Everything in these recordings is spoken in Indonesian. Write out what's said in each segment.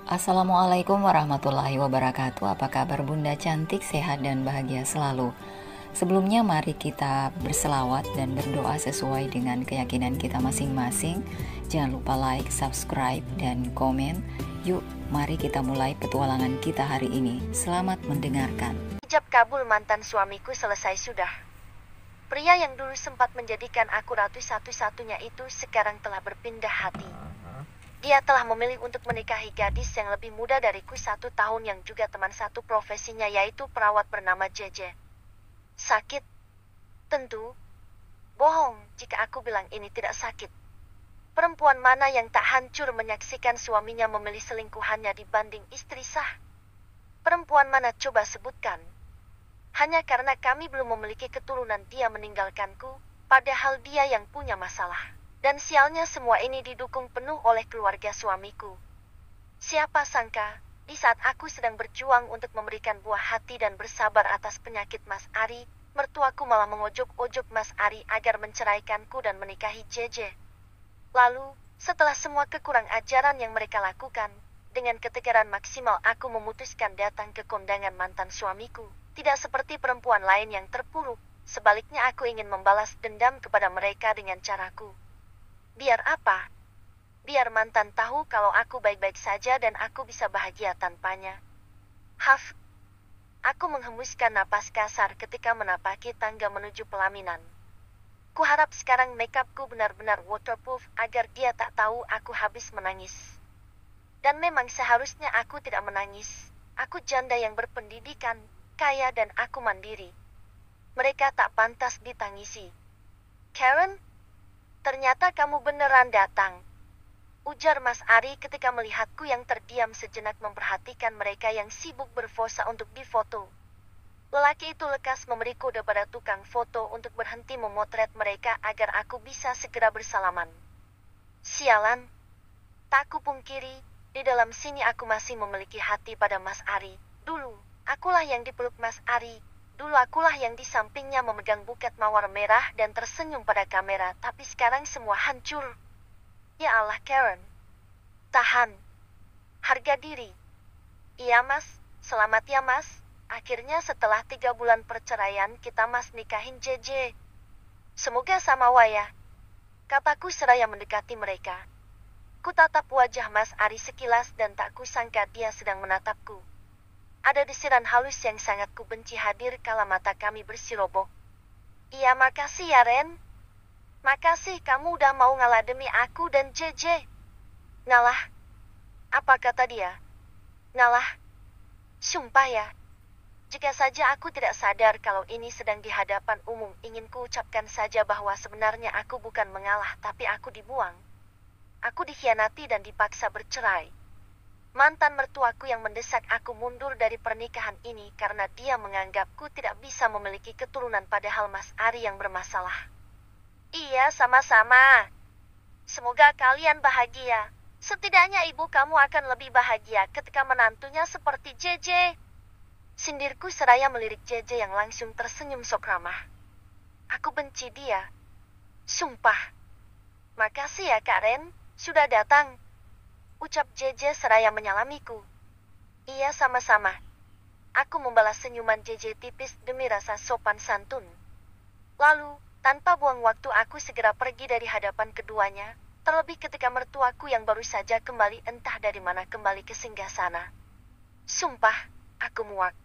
Assalamualaikum warahmatullahi wabarakatuh. Apa kabar Bunda cantik, sehat dan bahagia selalu. Sebelumnya mari kita berselawat dan berdoa sesuai dengan keyakinan kita masing-masing. Jangan lupa like, subscribe, dan komen. Yuk, mari kita mulai petualangan kita hari ini. Selamat mendengarkan. Ijab kabul mantan suamiku selesai sudah. Pria yang dulu sempat menjadikan aku ratu satu-satunya itu sekarang telah berpindah hati. Dia telah memilih untuk menikahi gadis yang lebih muda dariku 1 tahun yang juga teman satu profesinya yaitu perawat bernama JJ. Sakit? Tentu. Bohong jika aku bilang ini tidak sakit. Perempuan mana yang tak hancur menyaksikan suaminya memilih selingkuhannya dibanding istri sah? Perempuan mana coba sebutkan? Hanya karena kami belum memiliki keturunan dia meninggalkanku, padahal dia yang punya masalah. Dan sialnya semua ini didukung penuh oleh keluarga suamiku. Siapa sangka, di saat aku sedang berjuang untuk memberikan buah hati dan bersabar atas penyakit Mas Ari, mertuaku malah mengojok-ojok Mas Ari agar menceraikanku dan menikahi JJ. Lalu, setelah semua kekurang ajaran yang mereka lakukan, dengan ketegaran maksimal aku memutuskan datang ke kondangan mantan suamiku. Tidak seperti perempuan lain yang terpuruk, sebaliknya aku ingin membalas dendam kepada mereka dengan caraku. Biar apa? Biar mantan tahu kalau aku baik-baik saja dan aku bisa bahagia tanpanya. Haf. Aku menghembuskan napas kasar ketika menapaki tangga menuju pelaminan. Kuharap sekarang makeupku benar-benar waterproof agar dia tak tahu aku habis menangis. Dan memang seharusnya aku tidak menangis. Aku janda yang berpendidikan, kaya dan aku mandiri. Mereka tak pantas ditangisi. Karen? Ternyata kamu beneran datang. Ujar Mas Ari ketika melihatku yang terdiam sejenak memperhatikan mereka yang sibuk berfosa untuk difoto. Lelaki itu lekas memberi kode pada tukang foto untuk berhenti memotret mereka agar aku bisa segera bersalaman. Sialan. Tak kupungkiri, di dalam sini aku masih memiliki hati pada Mas Ari. Dulu, akulah yang dipeluk Mas Ari. Dulu akulah yang di sampingnya memegang buket mawar merah dan tersenyum pada kamera, tapi sekarang semua hancur. Ya Allah, Karen. Tahan. Harga diri. Iya mas, selamat ya mas. Akhirnya setelah 3 bulan perceraian kita mas nikahin JJ. Semoga sama waya. Kataku seraya mendekati mereka. Kutatap wajah Mas Ari sekilas dan tak kusangka dia sedang menatapku. Ada desiran halus yang sangat kubenci hadir kala mata kami bersirobok. Iya makasih ya Ren. Makasih kamu udah mau ngalah demi aku dan JJ. Ngalah? Apa kata dia? Ngalah? Sumpah ya. Jika saja aku tidak sadar kalau ini sedang di hadapan umum, ingin ku ucapkan saja bahwa sebenarnya aku bukan mengalah tapi aku dibuang. Aku dikhianati dan dipaksa bercerai. Mantan mertuaku yang mendesak aku mundur dari pernikahan ini karena dia menganggapku tidak bisa memiliki keturunan padahal Mas Ari yang bermasalah. Iya, sama-sama. Semoga kalian bahagia. Setidaknya ibu kamu akan lebih bahagia ketika menantunya seperti JJ. Sindirku seraya melirik JJ yang langsung tersenyum sok ramah. Aku benci dia. Sumpah. Makasih ya Kak Ren, sudah datang. Ucap JJ seraya menyalamiku. Iya sama-sama. Aku membalas senyuman JJ tipis demi rasa sopan santun. Lalu, tanpa buang waktu aku segera pergi dari hadapan keduanya, terlebih ketika mertuaku yang baru saja kembali entah dari mana kembali ke singgasana. Sumpah, aku muak.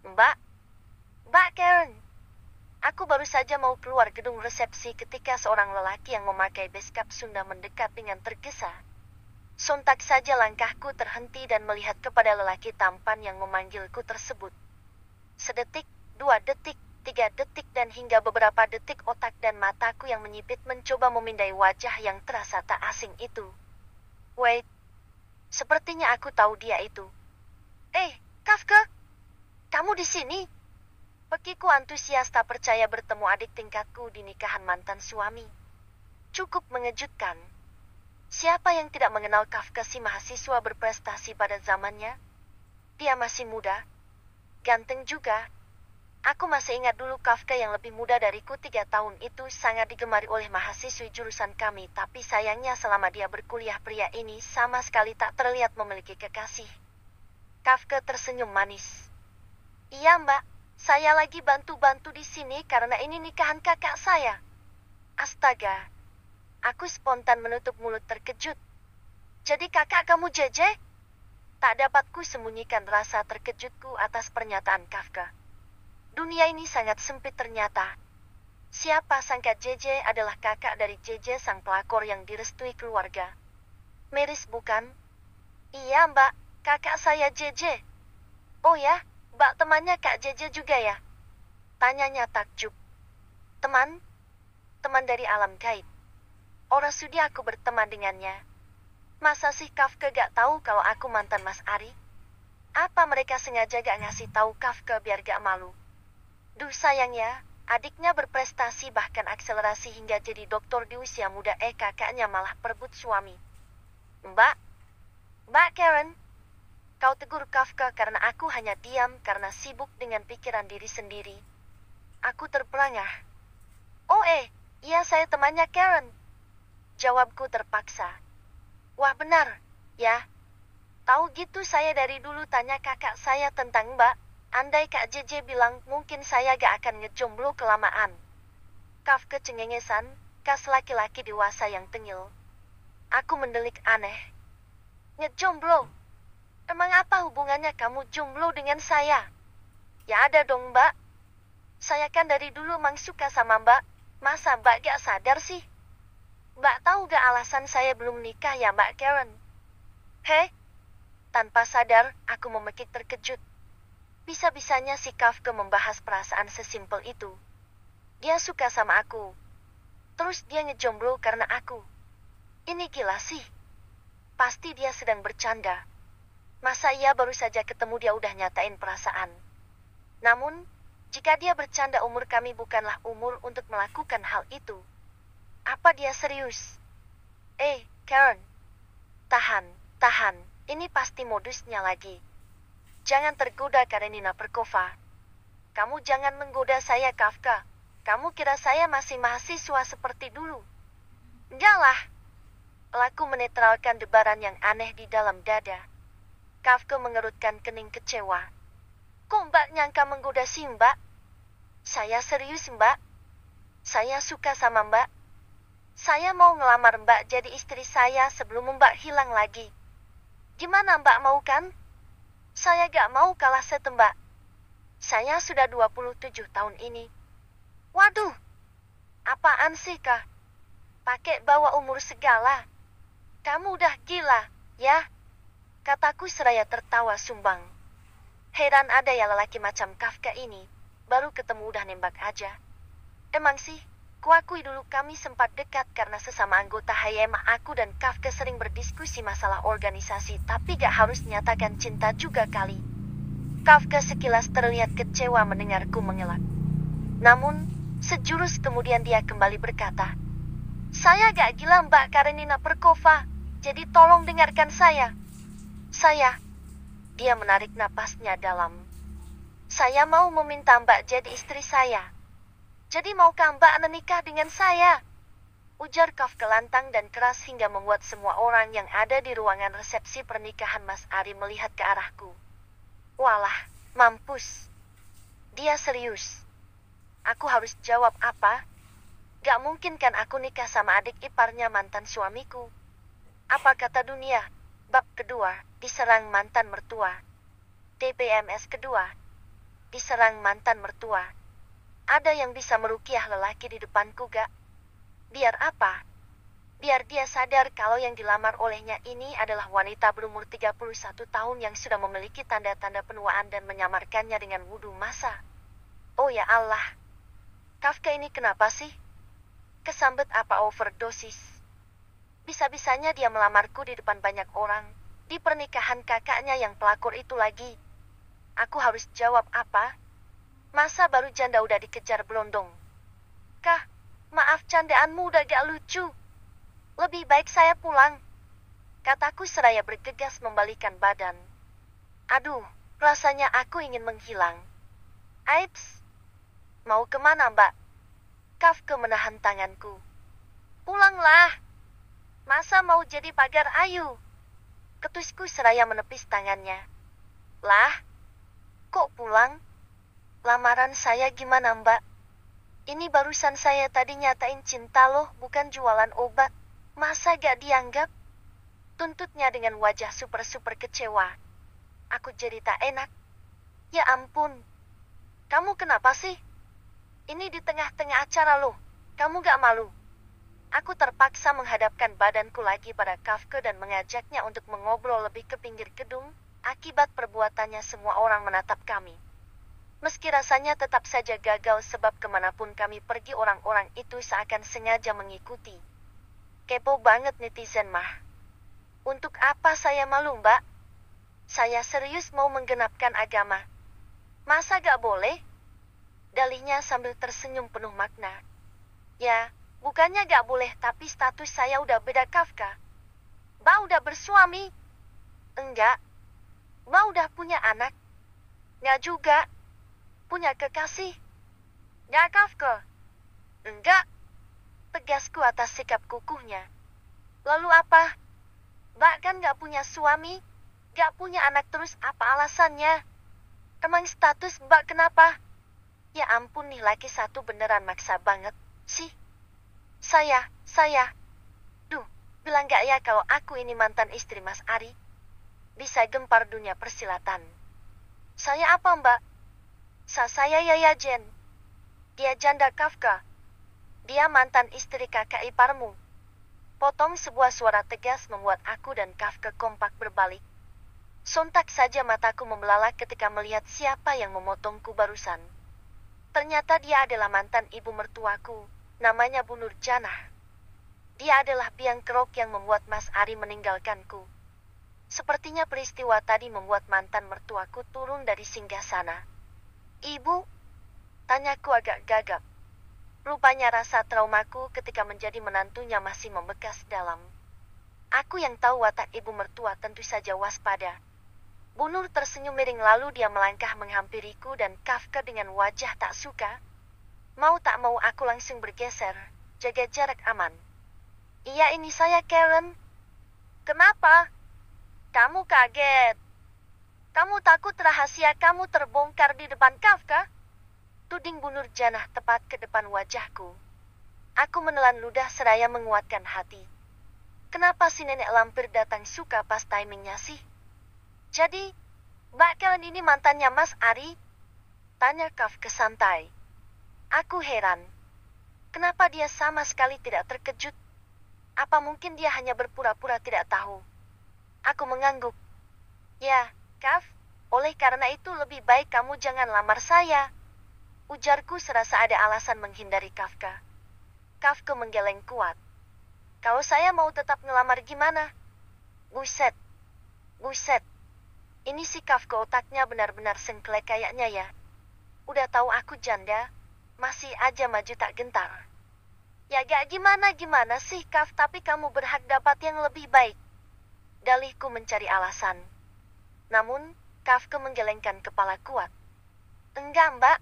Mbak Karen. Aku baru saja mau keluar gedung resepsi ketika seorang lelaki yang memakai beskap Sunda mendekat dengan tergesa. Sontak saja langkahku terhenti dan melihat kepada lelaki tampan yang memanggilku tersebut. Sedetik, 2 detik, 3 detik dan hingga beberapa detik otak dan mataku yang menyipit mencoba memindai wajah yang terasa tak asing itu. Wait, sepertinya aku tahu dia itu. Kafka, kamu di sini? Pekiku antusias tak percaya bertemu adik tingkatku di nikahan mantan suami. Cukup mengejutkan. Siapa yang tidak mengenal Kafka si mahasiswa berprestasi pada zamannya? Dia masih muda, ganteng juga. Aku masih ingat dulu Kafka yang lebih muda dariku 3 tahun itu sangat digemari oleh mahasiswi jurusan kami, tapi sayangnya selama dia berkuliah pria ini sama sekali tak terlihat memiliki kekasih. Kafka tersenyum manis. Iya mbak, saya lagi bantu-bantu di sini karena ini nikahan kakak saya. Astaga, aku spontan menutup mulut terkejut. Jadi kakak kamu JJ? Tak dapat ku sembunyikan rasa terkejutku atas pernyataan Kafka. Dunia ini sangat sempit ternyata. Siapa sangka JJ adalah kakak dari JJ sang pelakor yang direstui keluarga. Miris bukan? Iya mbak, kakak saya JJ. Oh ya, mbak temannya kak JJ juga ya? Tanyanya takjub. Teman? Teman dari alam gaib. Ora sudi aku berteman dengannya. Masa sih Kafka gak tahu kalau aku mantan Mas Ari? Apa mereka sengaja gak ngasih tahu Kafka biar gak malu? Duh sayang ya, adiknya berprestasi bahkan akselerasi hingga jadi doktor di usia muda, kakaknya malah perebut suami. Mbak Karen, kau tegur Kafka karena aku hanya diam karena sibuk dengan pikiran diri sendiri. Aku terperangah. Oh iya saya temannya Karen. Jawabku terpaksa. Wah benar, ya. Tahu gitu saya dari dulu tanya kakak saya tentang mbak. Andai Kak JJ bilang mungkin saya gak akan ngejomblo kelamaan. Kafka cengengesan, kas laki-laki dewasa yang tengil. Aku mendelik aneh. Ngejomblo? Emang apa hubungannya kamu jomblo dengan saya? Ya ada dong mbak. Saya kan dari dulu emang suka sama mbak. Masa mbak gak sadar sih? Mbak tahu gak alasan saya belum nikah ya mbak Karen? Tanpa sadar, aku memekik terkejut. Bisa-bisanya si Kafka membahas perasaan sesimpel itu. Dia suka sama aku. Terus dia ngejomblo karena aku. Ini gila sih. Pasti dia sedang bercanda. Masa iya baru saja ketemu dia udah nyatain perasaan. Namun, jika dia bercanda umur kami bukanlah umur untuk melakukan hal itu. Apa dia serius? Karen. Tahan. Ini pasti modusnya lagi. Jangan tergoda Karenina Perkova. Kamu jangan menggoda saya Kafka. Kamu kira saya masih mahasiswa seperti dulu? Enggak lah. Laku menetralkan debaran yang aneh di dalam dada. Kafka mengerutkan kening kecewa. Kok mbak nyangka menggoda si mbak? Saya serius mbak. Saya suka sama mbak. Saya mau ngelamar mbak jadi istri saya sebelum mbak hilang lagi. Gimana mbak mau kan? Saya gak mau kalah setembak. Saya sudah 27 tahun ini. Waduh, apaan sih kah? Pakai bawa umur segala. Kamu udah gila, ya? Kataku seraya tertawa sumbang. Heran ada ya lelaki macam Kafka ini, baru ketemu udah nembak aja. Emang sih, kuakui dulu kami sempat dekat karena sesama anggota HYMA aku dan Kafka sering berdiskusi masalah organisasi, tapi gak harus nyatakan cinta juga kali. Kafka sekilas terlihat kecewa mendengarku mengelak. Namun, sejurus kemudian dia kembali berkata, saya gak gila Mbak Karenina Perkova, jadi tolong dengarkan saya. Dia menarik napasnya dalam. Saya mau meminta Mbak jadi istri saya. Jadi maukah Mbak menikah dengan saya? Ujar Kafka lantang dan keras hingga membuat semua orang yang ada di ruangan resepsi pernikahan Mas Ari melihat ke arahku. Walah, mampus. Dia serius. Aku harus jawab apa? Gak mungkin kan aku nikah sama adik iparnya mantan suamiku. Apa kata dunia? Bab kedua, diserang mantan mertua. DPMS kedua, diserang mantan mertua. Ada yang bisa merukiah lelaki di depanku gak? Biar apa? Biar dia sadar kalau yang dilamar olehnya ini adalah wanita berumur 31 tahun yang sudah memiliki tanda-tanda penuaan dan menyamarkannya dengan wudhu masa. Oh ya Allah. Kafka ini kenapa sih? Kesambet apa overdosis? Bisa-bisanya dia melamarku di depan banyak orang, di pernikahan kakaknya yang pelakor itu lagi. Aku harus jawab apa? Masa baru janda udah dikejar berondong? Kah, maaf candaanmu udah gak lucu. Lebih baik saya pulang. Kataku seraya bergegas membalikan badan. Aduh, rasanya aku ingin menghilang. Aips, Mau kemana, Mbak? Kafka menahan tanganku. Pulanglah. Masa mau jadi pagar ayu? Ketusku seraya menepis tangannya. Lah, kok pulang? Lamaran saya gimana, Mbak? Ini barusan saya tadi nyatain cinta loh, bukan jualan obat. Masa gak dianggap? Tuntutnya dengan wajah super-super kecewa. Aku jadi tak enak. Ya ampun. Kamu kenapa sih? Ini di tengah-tengah acara loh. Kamu gak malu? Aku terpaksa menghadapkan badanku lagi pada Kafka dan mengajaknya untuk mengobrol lebih ke pinggir gedung. Akibat perbuatannya semua orang menatap kami. Meski rasanya tetap saja gagal sebab kemanapun kami pergi orang-orang itu seakan sengaja mengikuti. Kepo banget netizen mah. Untuk apa saya malu, Mbak? Saya serius mau menggenapkan agama. Masa gak boleh? Dalihnya sambil tersenyum penuh makna. Ya, bukannya gak boleh tapi status saya udah beda Kafka. Mbak udah bersuami? Enggak. Mbak udah punya anak? Nggak juga. Punya kekasih? Nggak Kafka? Enggak. Tegasku atas sikap kukuhnya. Lalu apa? Mbak kan nggak punya suami? Nggak punya anak terus apa alasannya? Emang status Mbak kenapa? Ya ampun nih laki satu beneran maksa banget sih. Saya. Duh, bilang gak ya kalau aku ini mantan istri Mas Ari? Bisa gempar dunia persilatan. Saya apa, Mbak? Saya Yaya Jen. Dia janda Kafka. Dia mantan istri kakak iparmu. Potong sebuah suara tegas membuat aku dan Kafka kompak berbalik. Sontak saja mataku membelalak ketika melihat siapa yang memotongku barusan. Ternyata dia adalah mantan ibu mertuaku, namanya Bu Nurjanah. Dia adalah biang kerok yang membuat Mas Ari meninggalkanku. Sepertinya peristiwa tadi membuat mantan mertuaku turun dari singgasana. Ibu? Tanyaku agak gagap. Rupanya rasa traumaku ketika menjadi menantunya masih membekas dalam. Aku yang tahu watak ibu mertua tentu saja waspada. Bu Nur tersenyum miring lalu dia melangkah menghampiriku dan Kafka dengan wajah tak suka. Mau tak mau aku langsung bergeser, jaga jarak aman. Iya ini saya Karen. Kenapa? Kamu kaget. Kamu takut rahasia kamu terbongkar di depan Kafka? Tuding Bu Nurjanah tepat ke depan wajahku. Aku menelan ludah seraya menguatkan hati. Kenapa si nenek lampir datang suka pas timingnya sih? Jadi, Mbak Karen ini mantannya Mas Ari? Tanya Kafka santai. Aku heran. Kenapa dia sama sekali tidak terkejut? Apa mungkin dia hanya berpura-pura tidak tahu? Aku mengangguk. Ya, Kaf, oleh karena itu lebih baik kamu jangan lamar saya. Ujarku serasa ada alasan menghindari Kafka. Kafka menggeleng kuat. Kalau saya mau tetap ngelamar gimana? Buset. Ini si Kafka otaknya benar-benar sengklek kayaknya ya. Udah tahu aku janda, masih aja maju tak gentar. Ya gak gimana sih Kaf, tapi kamu berhak dapat yang lebih baik. Dalihku mencari alasan. Namun, Kafka menggelengkan kepala kuat. Enggak, Mbak.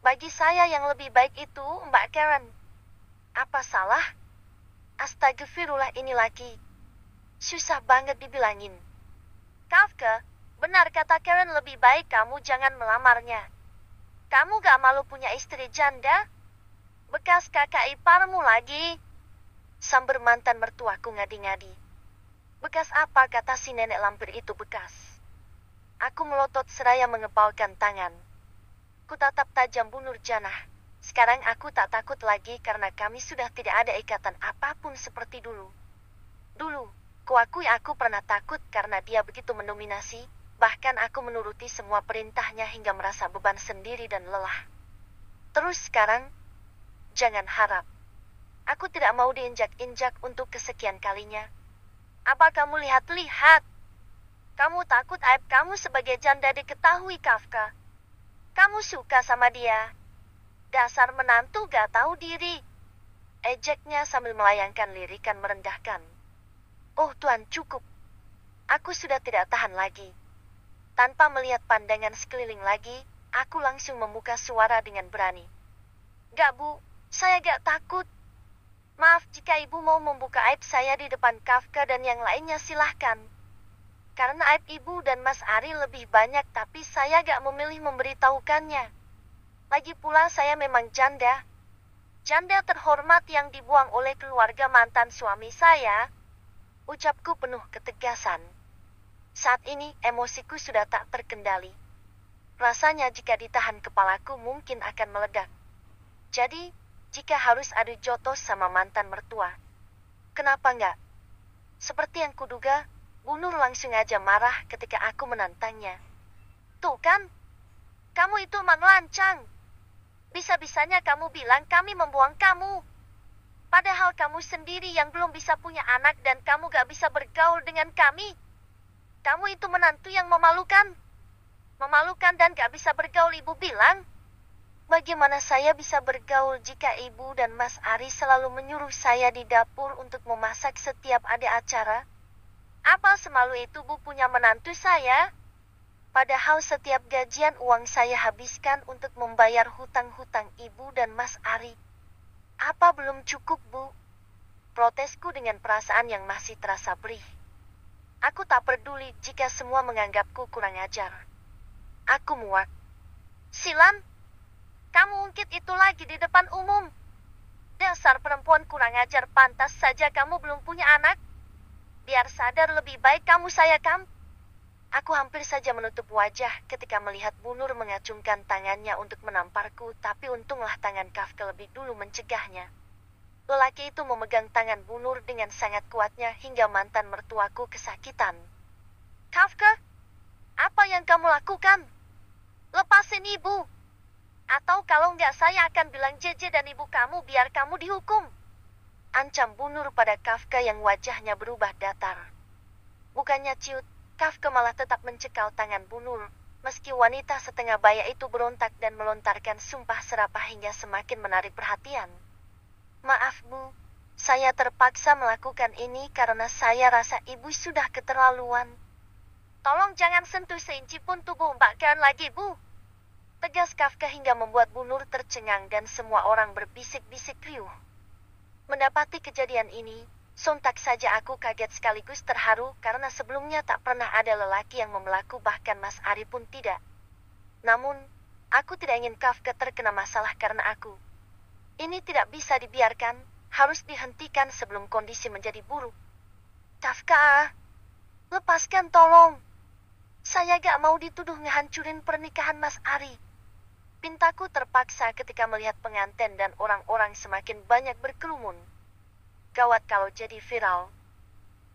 Bagi saya yang lebih baik itu Mbak Karen. Apa salah? Astagfirullah ini laki. Susah banget dibilangin. Kafka, benar kata Karen lebih baik kamu jangan melamarnya. Kamu gak malu punya istri janda? Bekas kakak iparmu lagi. Samber mantan mertuaku ngadi-ngadi. Bekas apa kata si nenek lampir itu bekas? Aku melotot seraya mengepalkan tangan. Kutatap tajam Bu Nurjanah. Sekarang aku tak takut lagi karena kami sudah tidak ada ikatan apapun seperti dulu. Dulu, kuakui aku pernah takut karena dia begitu mendominasi, bahkan aku menuruti semua perintahnya hingga merasa beban sendiri dan lelah. Terus sekarang, jangan harap. Aku tidak mau diinjak-injak untuk kesekian kalinya. Apa kamu lihat-lihat? Kamu takut aib kamu sebagai janda diketahui Kafka? Kamu suka sama dia? Dasar menantu gak tahu diri. Ejeknya sambil melayangkan lirikan merendahkan. Oh Tuhan cukup. Aku sudah tidak tahan lagi. Tanpa melihat pandangan sekeliling lagi, aku langsung membuka suara dengan berani. Gak, Bu. Saya gak takut. Maaf jika Ibu mau membuka aib saya di depan Kafka dan yang lainnya silahkan. Karena aib Ibu dan Mas Ari lebih banyak tapi saya gak memilih memberitahukannya. Lagi pula saya memang janda. Janda terhormat yang dibuang oleh keluarga mantan suami saya. Ucapku penuh ketegasan. Saat ini emosiku sudah tak terkendali. Rasanya jika ditahan kepalaku mungkin akan meledak. Jadi, jika harus adu jotos sama mantan mertua, kenapa enggak? Seperti yang kuduga, Bu Nur langsung aja marah ketika aku menantangnya. Tuh kan, kamu itu emang lancang. Bisa-bisanya kamu bilang kami membuang kamu. Padahal kamu sendiri yang belum bisa punya anak dan kamu gak bisa bergaul dengan kami. Kamu itu menantu yang memalukan. Memalukan dan gak bisa bergaul, Ibu bilang. Bagaimana saya bisa bergaul jika Ibu dan Mas Ari selalu menyuruh saya di dapur untuk memasak setiap ada acara? Apa semalu itu Bu punya menantu saya? Padahal setiap gajian uang saya habiskan untuk membayar hutang-hutang Ibu dan Mas Ari. Apa belum cukup, Bu? Protesku dengan perasaan yang masih terasa perih. Aku tak peduli jika semua menganggapku kurang ajar. Aku muak. Silan, kamu ungkit itu lagi di depan umum. Dasar perempuan kurang ajar, pantas saja kamu belum punya anak. Biar sadar lebih baik kamu sayakam. Aku hampir saja menutup wajah ketika melihat Bu Nur mengacungkan tangannya untuk menamparku, tapi untunglah tangan Kafka lebih dulu mencegahnya. Lelaki itu memegang tangan Bu Nur dengan sangat kuatnya hingga mantan mertuaku kesakitan. Kafka, apa yang kamu lakukan? Lepasin Ibu. Atau kalau enggak saya akan bilang JJ dan ibu kamu biar kamu dihukum. Ancam Bu Nur pada Kafka yang wajahnya berubah datar. Bukannya ciut, Kafka malah tetap mencekal tangan Bu Nur, meski wanita setengah baya itu berontak dan melontarkan sumpah serapah hingga semakin menarik perhatian. Maaf Bu, saya terpaksa melakukan ini karena saya rasa Ibu sudah keterlaluan. Tolong jangan sentuh seinci pun tubuh Mbak Karen lagi Bu. Tegas Kafka hingga membuat Bu Nur tercengang dan semua orang berbisik-bisik riuh. Mendapati kejadian ini, sontak saja aku kaget sekaligus terharu karena sebelumnya tak pernah ada lelaki yang memelaku, bahkan Mas Ari pun tidak. Namun, aku tidak ingin Kafka terkena masalah karena aku. Ini tidak bisa dibiarkan, harus dihentikan sebelum kondisi menjadi buruk. Kafka, lepaskan tolong. Saya gak mau dituduh ngehancurin pernikahan Mas Ari. Pintaku terpaksa ketika melihat pengantin dan orang-orang semakin banyak berkerumun. Gawat kalau jadi viral.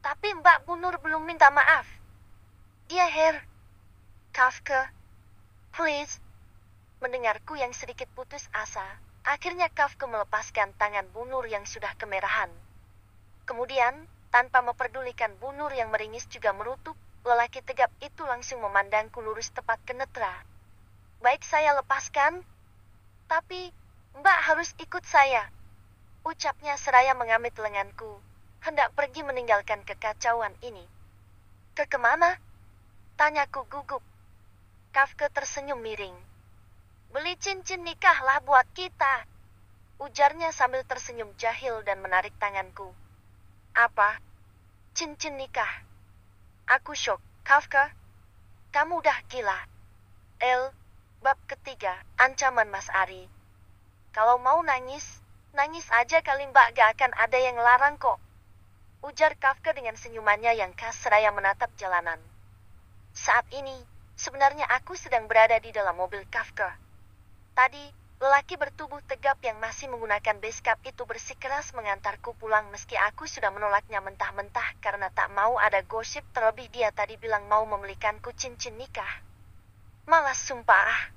Tapi Mbak Bu Nur belum minta maaf. Dia Kafka, please. Mendengarku yang sedikit putus asa, akhirnya Kafka melepaskan tangan Bu Nur yang sudah kemerahan. Kemudian, tanpa memperdulikan Bu Nur yang meringis juga merutuk, lelaki tegap itu langsung memandangku lurus tepat ke netra. Baik, saya lepaskan. Tapi, Mbak harus ikut saya. Ucapnya seraya mengamit lenganku, hendak pergi meninggalkan kekacauan ini. Ke kemana? Tanyaku gugup. Kafka tersenyum miring. Beli cincin nikahlah buat kita. Ujarnya sambil tersenyum jahil dan menarik tanganku. Apa? Cincin nikah? Aku syok. Kafka, kamu udah gila. Bab ketiga, ancaman Mas Ari. Kalau mau nangis, nangis aja kali Mbak, gak akan ada yang larang kok. Ujar Kafka dengan senyumannya yang khas seraya menatap jalanan. Saat ini, sebenarnya aku sedang berada di dalam mobil Kafka. Tadi, lelaki bertubuh tegap yang masih menggunakan beskap itu bersikeras mengantarku pulang meski aku sudah menolaknya mentah-mentah karena tak mau ada gosip, terlebih dia tadi bilang mau membelikanku cincin nikah. Malas sumpah.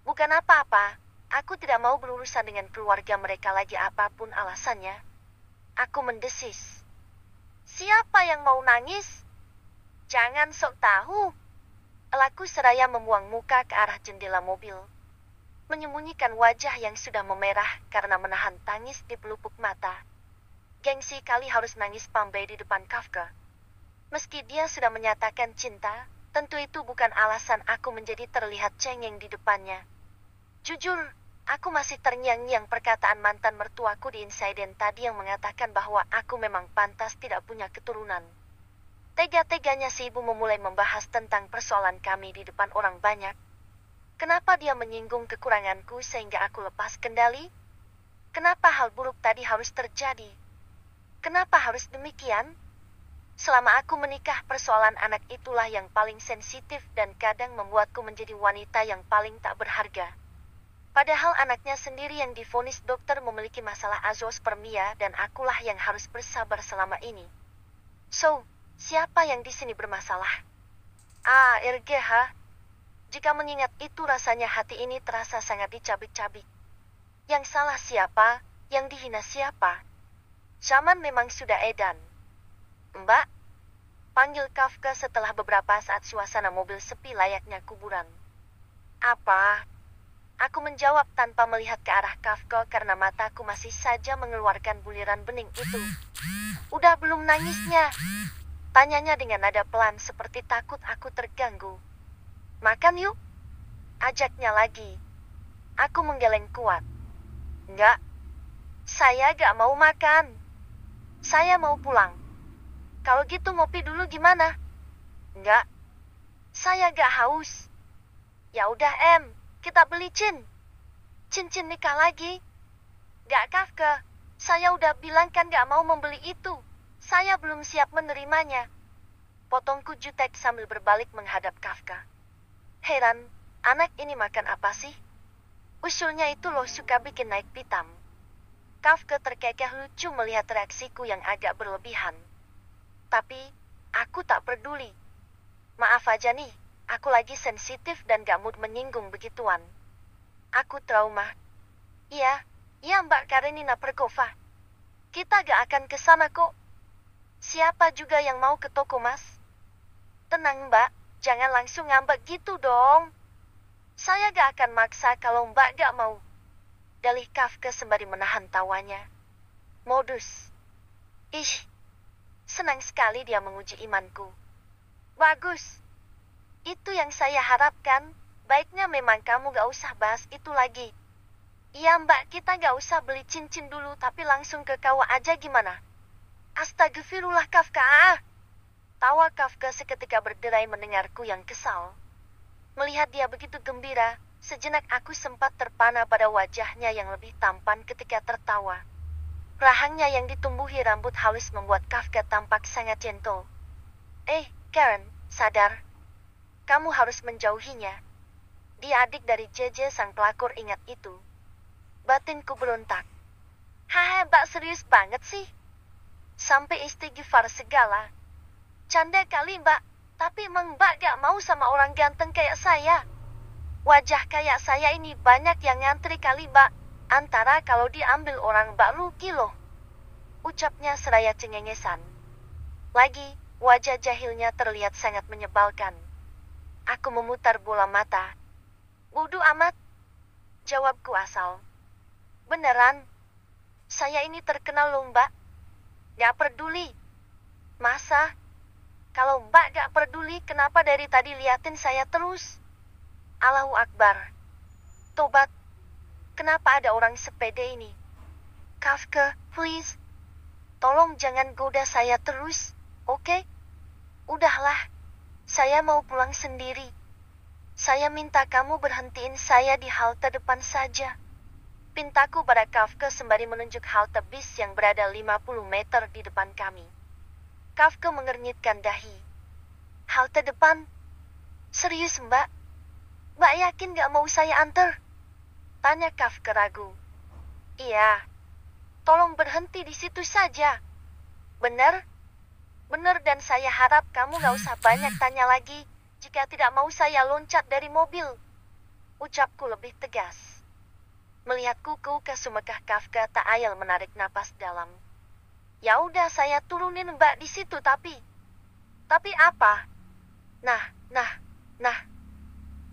Bukan apa-apa, aku tidak mau berurusan dengan keluarga mereka lagi apapun alasannya. Aku mendesis. Siapa yang mau nangis? Jangan sok tahu. Elaku seraya membuang muka ke arah jendela mobil. Menyembunyikan wajah yang sudah memerah karena menahan tangis di pelupuk mata. Gengsi kali harus nangis pambai di depan Kafka. Meski dia sudah menyatakan cinta, tentu itu bukan alasan aku menjadi terlihat cengeng di depannya. Jujur, Aku masih terngiang-ngiang perkataan mantan mertuaku di insiden tadi yang mengatakan bahwa aku memang pantas tidak punya keturunan. Tega-teganya si ibu memulai membahas tentang persoalan kami di depan orang banyak. Kenapa dia menyinggung kekuranganku sehingga aku lepas kendali? Kenapa hal buruk tadi harus terjadi? Kenapa harus demikian? Selama aku menikah, persoalan anak itulah yang paling sensitif dan kadang membuatku menjadi wanita yang paling tak berharga. Padahal anaknya sendiri yang divonis dokter memiliki masalah azoospermia dan akulah yang harus bersabar selama ini. So, siapa yang di sini bermasalah? RGH. Jika mengingat itu rasanya hati ini terasa sangat dicabik-cabik. Yang salah siapa? Yang dihina siapa? Zaman memang sudah edan. Mbak, panggil Kafka setelah beberapa saat suasana mobil sepi layaknya kuburan. Apa? Aku menjawab tanpa melihat ke arah Kafka karena mataku masih saja mengeluarkan buliran bening itu. Udah belum nangisnya? Tanyanya dengan nada pelan seperti takut aku terganggu. Makan yuk? Ajaknya lagi. Aku menggeleng kuat. Enggak. Saya gak mau makan. Saya mau pulang. Kalau gitu ngopi dulu gimana? Enggak. Saya gak haus. Ya udah kita beli cincin nikah lagi. Gak Kafka, saya udah bilang kan gak mau membeli itu. Saya belum siap menerimanya. Potongku jutek sambil berbalik menghadap Kafka. Heran, anak ini makan apa sih? Usulnya itu loh suka bikin naik pitam. Kafka terkekeh lucu melihat reaksiku yang agak berlebihan. Tapi, aku tak peduli. Maaf aja nih, aku lagi sensitif dan gak mood menyinggung begituan. Aku trauma. Iya Mbak Karenina Perkova. Kita gak akan ke sana kok. Siapa juga yang mau ke toko mas? Tenang Mbak, jangan langsung ngambek gitu dong. Saya gak akan maksa kalau Mbak gak mau. Dalih Kafka sembari menahan tawanya. Modus. Senang sekali dia menguji imanku. Bagus. Itu yang saya harapkan. Baiknya memang kamu gak usah bahas itu lagi. Iya Mbak, kita gak usah beli cincin dulu tapi langsung ke kawah aja gimana? Astagfirullah Kafka. Tawa Kafka seketika berderai mendengarku yang kesal. Melihat dia begitu gembira, sejenak aku sempat terpana pada wajahnya yang lebih tampan ketika tertawa. Rahangnya yang ditumbuhi rambut halus membuat Kafka tampak sangat gentle. Karen, sadar. Kamu harus menjauhinya. Dia adik dari JJ sang pelakor ingat itu. Batinku berontak. Mbak serius banget sih? Sampai istighfar segala. Canda kali Mbak. Tapi emang Mbak gak mau sama orang ganteng kayak saya? Wajah kayak saya ini banyak yang ngantri kali Mbak. Antara kalau diambil orang Mbak rugi loh. Ucapnya seraya cengengesan. Lagi, wajah jahilnya terlihat sangat menyebalkan. Aku memutar bola mata. Bodoh amat. Jawabku asal. Beneran? Saya ini terkenal loh Mbak. Gak peduli. Masa? Kalau Mbak gak peduli, kenapa dari tadi liatin saya terus? Allahu Akbar. Tobat. Kenapa ada orang sepede ini? Kafka, please. Tolong jangan goda saya terus, oke? Udahlah. Saya mau pulang sendiri. Saya minta kamu berhentiin saya di halte depan saja. Pintaku pada Kafka sembari menunjuk halte bis yang berada 50 meter di depan kami. Kafka mengernyitkan dahi. Halte depan? Serius Mbak? Mbak yakin gak mau saya antar? Tanya Kafka ragu. Iya. Tolong berhenti di situ saja. Benar? Benar dan saya harap kamu gak usah banyak tanya lagi jika tidak mau saya loncat dari mobil. Ucapku lebih tegas. Melihat kuku ke sumekah Kafka tak ayal menarik napas dalam. Ya udah saya turunin Mbak di situ tapi apa? Nah.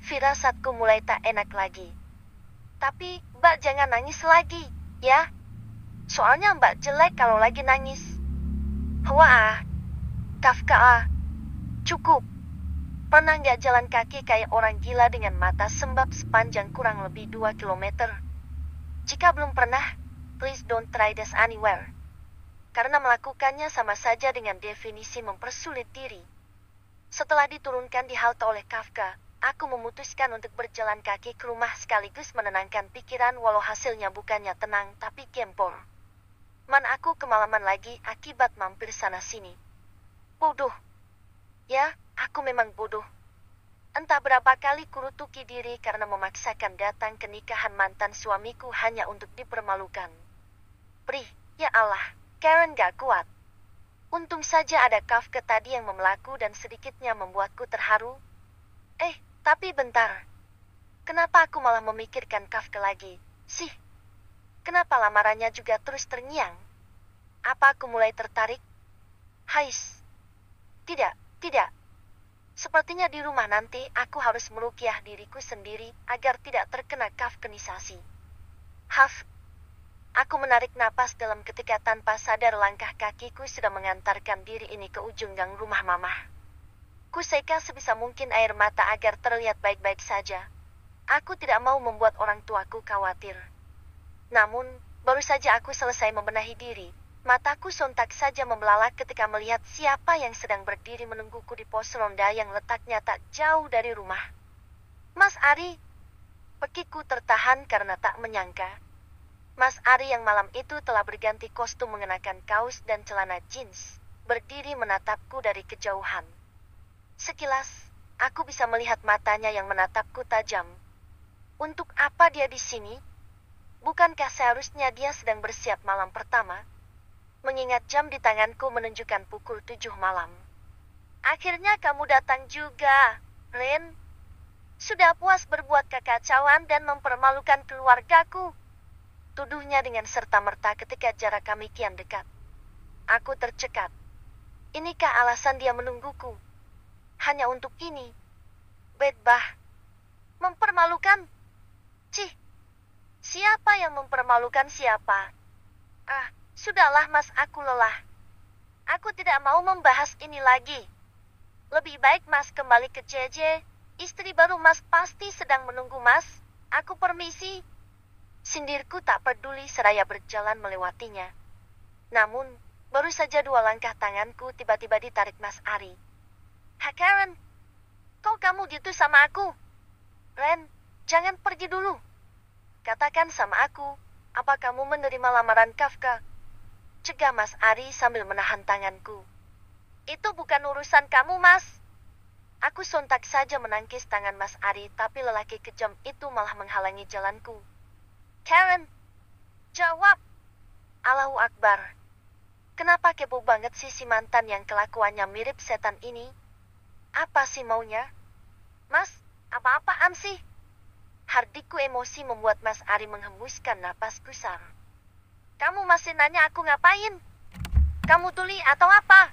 Firasatku mulai tak enak lagi. Tapi Mbak jangan nangis lagi, ya? Soalnya Mbak jelek kalau lagi nangis. Kafka, cukup. Pernah nggak jalan kaki kayak orang gila dengan mata sembab sepanjang kurang lebih 2 kilometer? Jika belum pernah, please don't try this anywhere. Karena melakukannya sama saja dengan definisi mempersulit diri. Setelah diturunkan di halte oleh Kafka, aku memutuskan untuk berjalan kaki ke rumah sekaligus menenangkan pikiran walau hasilnya bukannya tenang tapi gempor. Aku kemalaman lagi akibat mampir sana-sini. Bodoh. Ya, aku memang bodoh. Entah berapa kali kurutuki diri karena memaksakan datang ke nikahan mantan suamiku hanya untuk dipermalukan. Prih, ya Allah, Karen gak kuat. Untung saja ada Kafka tadi yang memelaku dan sedikitnya membuatku terharu. Tapi bentar. Kenapa aku malah memikirkan Kafka lagi, sih? Kenapa lamarannya juga terus terngiang? Apa aku mulai tertarik? Hais. Tidak. Sepertinya di rumah nanti aku harus meruqyah diriku sendiri agar tidak terkena kafkenisasi. Aku menarik napas dalam ketika tanpa sadar langkah kakiku sudah mengantarkan diri ini ke ujung gang rumah mamah. Kuseka sebisa mungkin air mata agar terlihat baik-baik saja. Aku tidak mau membuat orang tuaku khawatir. Namun, baru saja aku selesai membenahi diri, mataku sontak saja membelalak ketika melihat siapa yang sedang berdiri menungguku di pos ronda yang letaknya tak jauh dari rumah. Mas Ari. Pekiku tertahan karena tak menyangka. Mas Ari yang malam itu telah berganti kostum mengenakan kaos dan celana jeans, berdiri menatapku dari kejauhan. Sekilas, aku bisa melihat matanya yang menatapku tajam. Untuk apa dia di sini? Bukankah seharusnya dia sedang bersiap malam pertama? Mengingat jam di tanganku menunjukkan pukul 7 malam. Akhirnya kamu datang juga, Ren. Sudah puas berbuat kekacauan dan mempermalukan keluargaku. Tuduhnya dengan serta-merta ketika jarak kami kian dekat. Aku tercekat. Inikah alasan dia menungguku? Hanya untuk ini. Bedbah. Mempermalukan? Cih. Siapa yang mempermalukan siapa? Sudahlah mas, aku lelah. Aku tidak mau membahas ini lagi. Lebih baik mas kembali ke JJ. Istri baru mas pasti sedang menunggu mas. Aku permisi. Sindirku tak peduli seraya berjalan melewatinya. Namun, baru saja 2 langkah tanganku tiba-tiba ditarik Mas Ari. Karen, kok kamu gitu sama aku? Ren, jangan pergi dulu. Katakan sama aku, apa kamu menerima lamaran Kafka? Cegah Mas Ari sambil menahan tanganku. Itu bukan urusan kamu, Mas. Aku sontak saja menangkis tangan Mas Ari, tapi lelaki kejam itu malah menghalangi jalanku. Karen, jawab. Allahu Akbar. Kenapa kepo banget sih si mantan yang kelakuannya mirip setan ini? Apa sih maunya? Mas, apa-apaan sih? Hardiku emosi membuat Mas Ari menghembuskan napas gusar. Kamu masih nanya aku ngapain? Kamu tuli atau apa?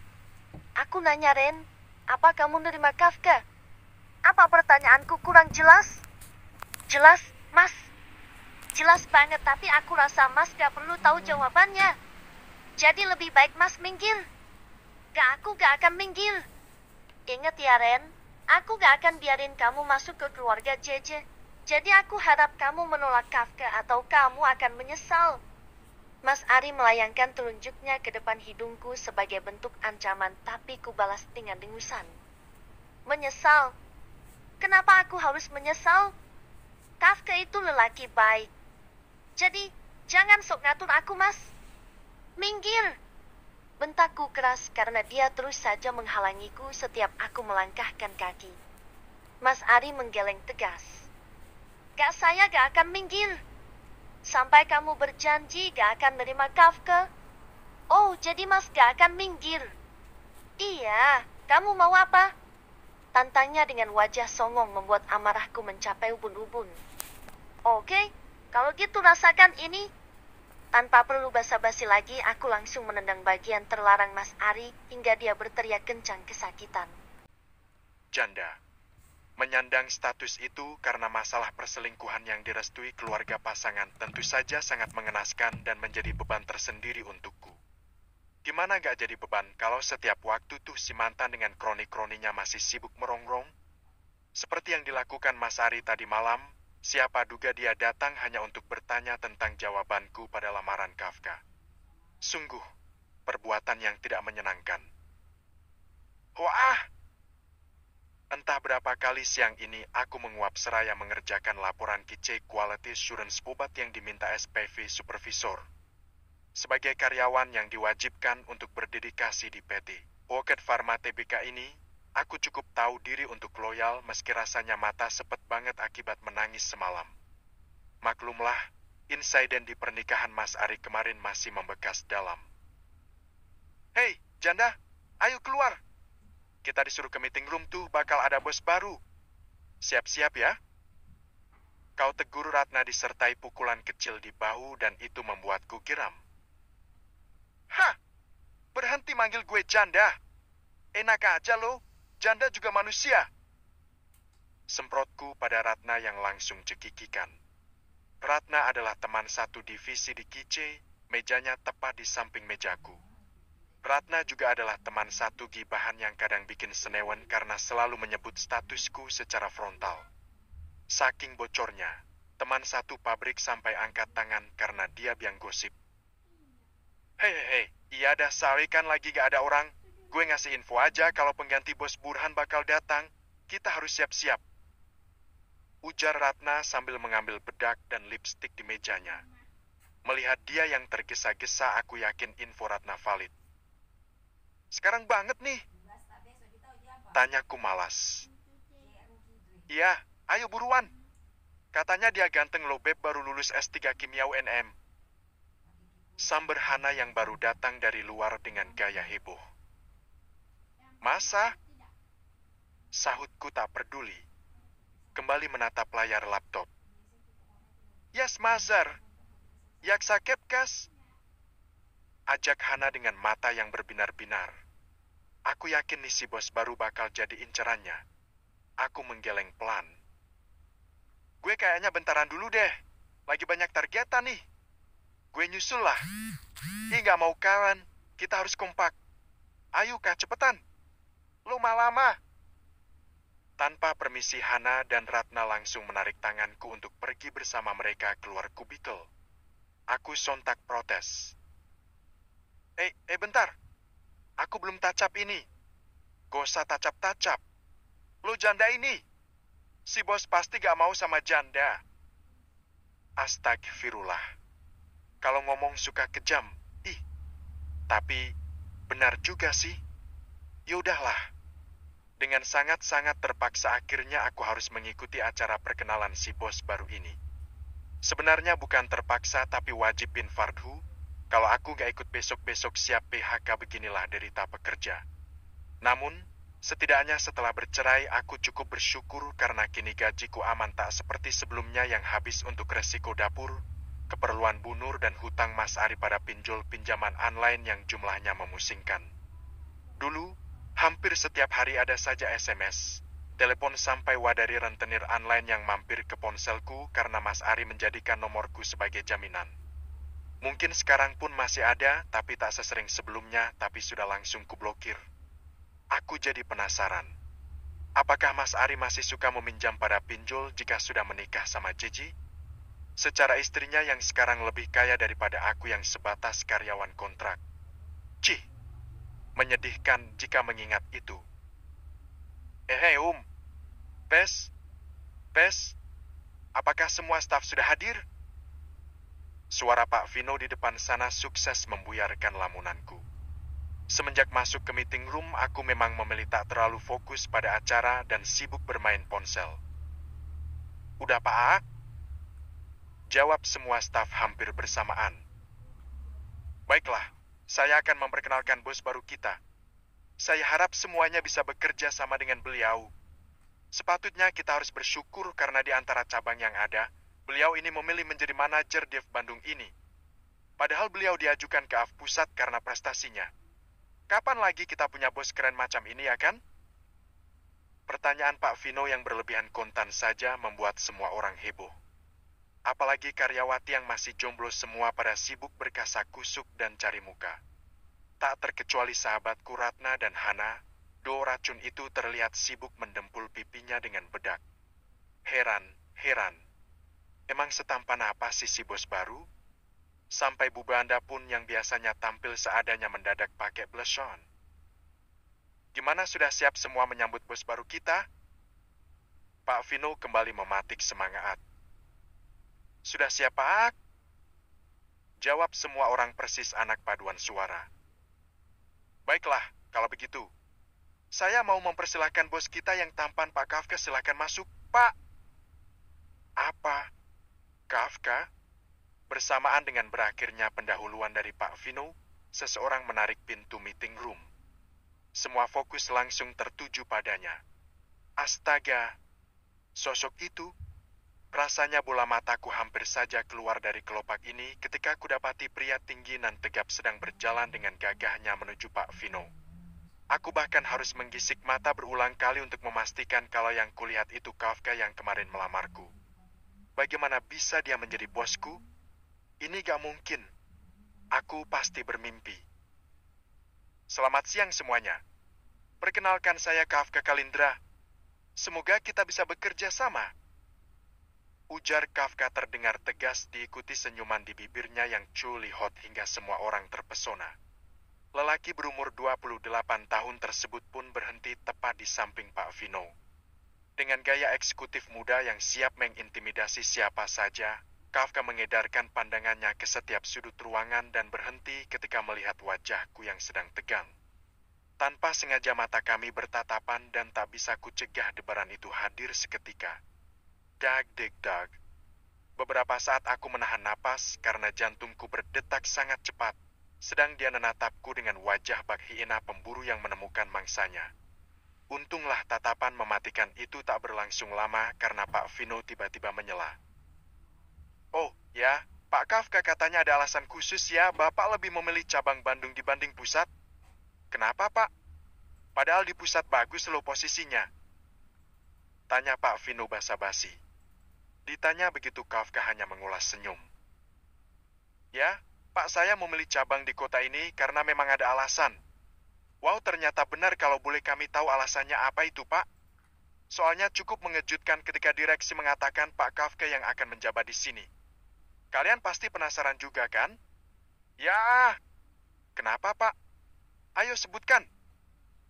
Aku nanya Ren, apa kamu nerima Kafka? Apa pertanyaanku kurang jelas? Jelas, Mas. Jelas banget, tapi aku rasa Mas gak perlu tahu jawabannya. Jadi lebih baik Mas minggir. Aku gak akan minggir. Ingat ya Ren, aku gak akan biarin kamu masuk ke keluarga JJ. Jadi aku harap kamu menolak Kafka atau kamu akan menyesal. Mas Ari melayangkan telunjuknya ke depan hidungku sebagai bentuk ancaman, tapi kubalas dengan dengusan. Menyesal? Kenapa aku harus menyesal? Kafka itu lelaki baik. Jadi, jangan sok ngatur aku, Mas. Minggir! Bentakku keras karena dia terus saja menghalangiku setiap aku melangkahkan kaki. Mas Ari menggeleng tegas. Saya gak akan minggir. Sampai kamu berjanji gak akan nerima Kafka. Oh, jadi Mas gak akan minggir. Iya, kamu mau apa? Tantangnya dengan wajah songong membuat amarahku mencapai ubun-ubun. Oke, kalau gitu rasakan ini. Tanpa perlu basa-basi lagi, aku langsung menendang bagian terlarang Mas Ari hingga dia berteriak kencang kesakitan. Janda, menyandang status itu karena masalah perselingkuhan yang direstui keluarga pasangan tentu saja sangat mengenaskan dan menjadi beban tersendiri untukku. Gimana gak jadi beban kalau setiap waktu tuh si mantan dengan kroni-kroninya masih sibuk merongrong? Seperti yang dilakukan Mas Ari tadi malam, Siapa duga dia datang hanya untuk bertanya tentang jawabanku pada lamaran Kafka. Sungguh, perbuatan yang tidak menyenangkan. Wah! Entah berapa kali siang ini aku menguap seraya mengerjakan laporan KC Quality Assurance Bobat yang diminta SPV Supervisor. Sebagai karyawan yang diwajibkan untuk berdedikasi di PT Pocket Pharma Tbk ini, aku cukup tahu diri untuk loyal meski rasanya mata sepet banget akibat menangis semalam. Maklumlah, insiden di pernikahan Mas Ari kemarin masih membekas dalam. Hei, Janda, ayo keluar. Kita disuruh ke meeting room tuh, bakal ada bos baru. Siap-siap ya. Kau tegur Ratna disertai pukulan kecil di bahu dan itu membuatku geram. Hah, berhenti manggil gue Janda. Enak aja lo, Janda juga manusia. Semprotku pada Ratna yang langsung cekikikan. Ratna adalah teman satu divisi di KC, mejanya tepat di samping mejaku. Ratna juga adalah teman satu gibahan yang kadang bikin senewen karena selalu menyebut statusku secara frontal. Saking bocornya, teman satu pabrik sampai angkat tangan karena dia biang gosip. Hei, iya dah sorry kan lagi gak ada orang. Gue ngasih info aja kalau pengganti bos Burhan bakal datang. Kita harus siap-siap. Ujar Ratna sambil mengambil bedak dan lipstik di mejanya. Melihat dia yang tergesa-gesa, aku yakin info Ratna valid. Sekarang banget nih. Tanyaku malas. Iya, ayo buruan. Katanya dia ganteng loh beb, baru lulus S3 Kimia UNM. Samber Hana yang baru datang dari luar dengan gaya heboh. Masa? Sahutku tak peduli. Kembali menatap layar laptop. Yes, Mazar. Yak sakit, kas? Ajak Hana dengan mata yang berbinar-binar. Aku yakin nih si bos baru bakal jadi incerannya. Aku menggeleng pelan. Gue kayaknya bentaran dulu deh. Lagi banyak targetan nih. Gue nyusul lah. Ih, gak mau kawan. Kita harus kompak. Ayo kah, cepetan. Lu lama. Tanpa permisi Hana dan Ratna langsung menarik tanganku untuk pergi bersama mereka keluar kubikel. Aku sontak protes. Bentar. Aku belum tacap ini. Gak usah tacap-tacap. Lu janda ini. Si bos pasti gak mau sama janda. Astagfirullah. Kalau ngomong suka kejam. Tapi benar juga sih. Yaudahlah. Dengan sangat-sangat terpaksa akhirnya aku harus mengikuti acara perkenalan si bos baru ini. Sebenarnya bukan terpaksa tapi wajib bin fardhu. Kalau aku gak ikut besok-besok siap PHK beginilah derita pekerja. Namun, setidaknya setelah bercerai aku cukup bersyukur karena kini gajiku aman tak seperti sebelumnya yang habis untuk resiko dapur, keperluan bunur dan hutang Mas Ari pada pinjol pinjaman online yang jumlahnya memusingkan. Dulu, hampir setiap hari ada saja SMS, telepon sampai wadari rentenir online yang mampir ke ponselku karena Mas Ari menjadikan nomorku sebagai jaminan. Mungkin sekarang pun masih ada, tapi tak sesering sebelumnya, tapi sudah langsung kublokir. Aku jadi penasaran. Apakah Mas Ari masih suka meminjam pada pinjol jika sudah menikah sama Gigi? Secara istrinya yang sekarang lebih kaya daripada aku yang sebatas karyawan kontrak. Cih, menyedihkan jika mengingat itu. Pes, apakah semua staf sudah hadir? Suara Pak Vino di depan sana sukses membuyarkan lamunanku. Semenjak masuk ke meeting room, aku memang memilih tak terlalu fokus pada acara dan sibuk bermain ponsel. Udah Pak? Jawab semua staf hampir bersamaan. Baiklah, saya akan memperkenalkan bos baru kita. Saya harap semuanya bisa bekerja sama dengan beliau. Sepatutnya kita harus bersyukur karena di antara cabang yang ada, beliau ini memilih menjadi manajer Dev Bandung ini. Padahal beliau diajukan ke AF Pusat karena prestasinya. Kapan lagi kita punya bos keren macam ini ya kan? Pertanyaan Pak Vino yang berlebihan kontan saja membuat semua orang heboh. Apalagi karyawati yang masih jomblo semua pada sibuk berkasak-kusuk dan cari muka. Tak terkecuali sahabatku Ratna dan Hana, dua racun itu terlihat sibuk mendempul pipinya dengan bedak. Heran, Emang setampan apa sih si bos baru? Sampai Bu Banda pun yang biasanya tampil seadanya mendadak pakai blush on. Gimana, sudah siap semua menyambut bos baru kita? Pak Vino kembali mematik semangat. Sudah siap, Pak? Jawab semua orang persis anak paduan suara. Baiklah, kalau begitu. Saya mau mempersilahkan bos kita yang tampan, Pak Kafka, silakan masuk, Pak. Apa? Kafka? Bersamaan dengan berakhirnya pendahuluan dari Pak Vino, seseorang menarik pintu meeting room. Semua fokus langsung tertuju padanya. Astaga, sosok itu, rasanya bola mataku hampir saja keluar dari kelopak ini ketika kudapati pria tinggi nan tegap sedang berjalan dengan gagahnya menuju Pak Vino. Aku bahkan harus menggisik mata berulang kali untuk memastikan kalau yang kulihat itu Kafka yang kemarin melamarku. Bagaimana bisa dia menjadi bosku? Ini gak mungkin. Aku pasti bermimpi. Selamat siang semuanya. Perkenalkan, saya Kafka Kalindra. Semoga kita bisa bekerja sama. Ujar Kafka terdengar tegas diikuti senyuman di bibirnya yang truly hot hingga semua orang terpesona. Lelaki berumur 28 tahun tersebut pun berhenti tepat di samping Pak Vino. Dengan gaya eksekutif muda yang siap mengintimidasi siapa saja, Kafka mengedarkan pandangannya ke setiap sudut ruangan dan berhenti ketika melihat wajahku yang sedang tegang. Tanpa sengaja mata kami bertatapan dan tak bisa kucegah debaran itu hadir seketika. Dag dig dag. Beberapa saat aku menahan napas karena jantungku berdetak sangat cepat, sedang dia menatapku dengan wajah bak hiena pemburu yang menemukan mangsanya. Untunglah tatapan mematikan itu tak berlangsung lama karena Pak Vino tiba-tiba menyela. Oh, ya, Pak Kafka, katanya ada alasan khusus ya Bapak lebih memilih cabang Bandung dibanding pusat. Kenapa, Pak? Padahal di pusat bagus loh posisinya. Tanya Pak Vino basa-basi. Ditanya begitu Kafka hanya mengulas senyum. Ya, Pak, saya memilih cabang di kota ini karena memang ada alasan. Wow, ternyata benar. Kalau boleh kami tahu alasannya apa itu, Pak? Soalnya cukup mengejutkan ketika direksi mengatakan Pak Kafka yang akan menjabat di sini. Kalian pasti penasaran juga, kan? Ya, kenapa, Pak? Ayo sebutkan.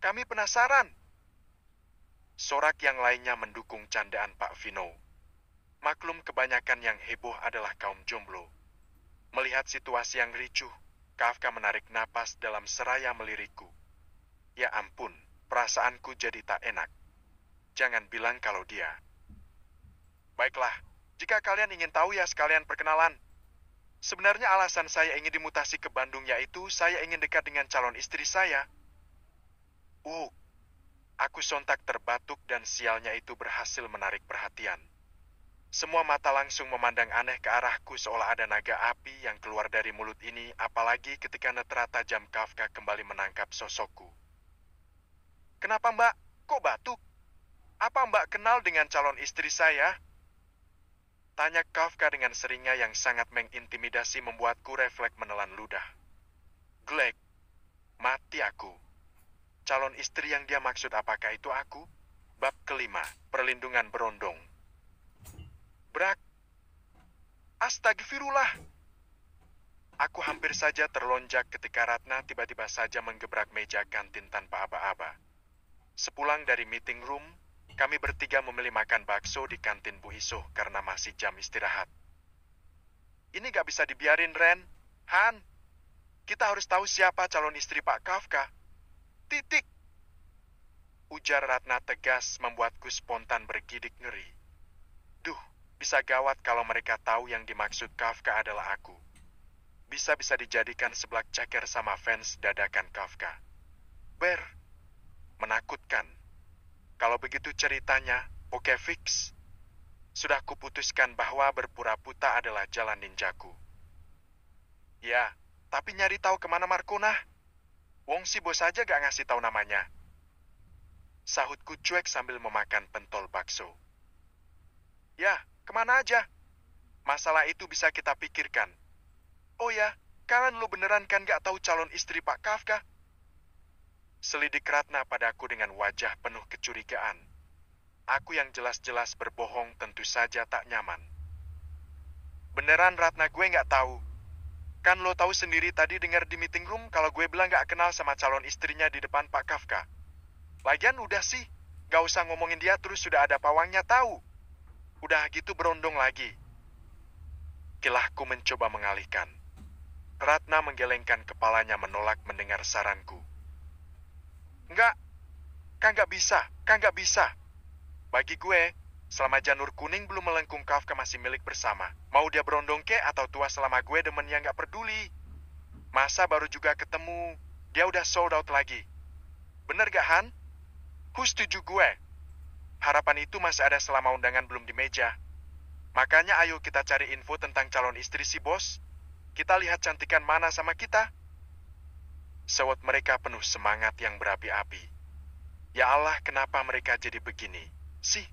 Kami penasaran. Sorak yang lainnya mendukung candaan Pak Vino. Maklum, kebanyakan yang heboh adalah kaum jomblo. Melihat situasi yang ricuh, Kafka menarik napas dalam seraya melirikku. Ya ampun, perasaanku jadi tak enak. Jangan bilang kalau dia. Baiklah, jika kalian ingin tahu ya sekalian perkenalan. Sebenarnya alasan saya ingin dimutasi ke Bandung yaitu saya ingin dekat dengan calon istri saya. Aku sontak terbatuk dan sialnya itu berhasil menarik perhatian. Semua mata langsung memandang aneh ke arahku seolah ada naga api yang keluar dari mulut ini, apalagi ketika netera tajam Kafka kembali menangkap sosokku. Kenapa, Mbak? Kok batuk? Apa Mbak kenal dengan calon istri saya? Tanya Kafka dengan seringnya yang sangat mengintimidasi membuatku refleks menelan ludah. Glek, mati aku. Calon istri yang dia maksud apakah itu aku? Bab kelima, perlindungan berondong. Brak. Astagfirullah. Aku hampir saja terlonjak ketika Ratna tiba-tiba saja menggebrak meja kantin tanpa aba-aba. Sepulang dari meeting room, kami bertiga memilih makan bakso di kantin Bu Isuh karena masih jam istirahat. Ini gak bisa dibiarin, Ren. Han, kita harus tahu siapa calon istri Pak Kafka. Titik. Ujar Ratna tegas membuatku spontan bergidik ngeri. Duh, bisa gawat kalau mereka tahu yang dimaksud Kafka adalah aku. Bisa-bisa dijadikan seblak ceker sama fans dadakan Kafka. Menakutkan. Kalau begitu ceritanya, oke fix. Sudah kuputuskan bahwa berpura-pura adalah jalan ninjaku. Ya, tapi nyari tahu kemana Markona? Wong si bos aja gak ngasih tahu namanya. Sahutku cuek sambil memakan pentol bakso. Ya, kemana aja? Masalah itu bisa kita pikirkan. Oh ya, kalian lo beneran kan gak tahu calon istri Pak Kafka? Selidik Ratna padaku dengan wajah penuh kecurigaan. Aku yang jelas-jelas berbohong tentu saja tak nyaman. Beneran Ratna, gue nggak tahu. Kan lo tahu sendiri tadi dengar di meeting room kalau gue bilang nggak kenal sama calon istrinya di depan Pak Kafka. Lagian udah sih, nggak usah ngomongin dia terus sudah ada pawangnya tahu. Udah gitu berondong lagi. Kilahku mencoba mengalihkan. Ratna menggelengkan kepalanya menolak mendengar saranku. Enggak, kan nggak bisa. Bagi gue, selama janur kuning belum melengkung Kafka masih milik bersama. Mau dia berondong ke atau tua selama gue demennya nggak peduli. Masa baru juga ketemu, dia udah sold out lagi. Bener gak Han? Setuju gue. Harapan itu masih ada selama undangan belum di meja. Makanya ayo kita cari info tentang calon istri si bos. Kita lihat cantikan mana sama kita. Sewot mereka penuh semangat yang berapi-api. Ya Allah, kenapa mereka jadi begini sih?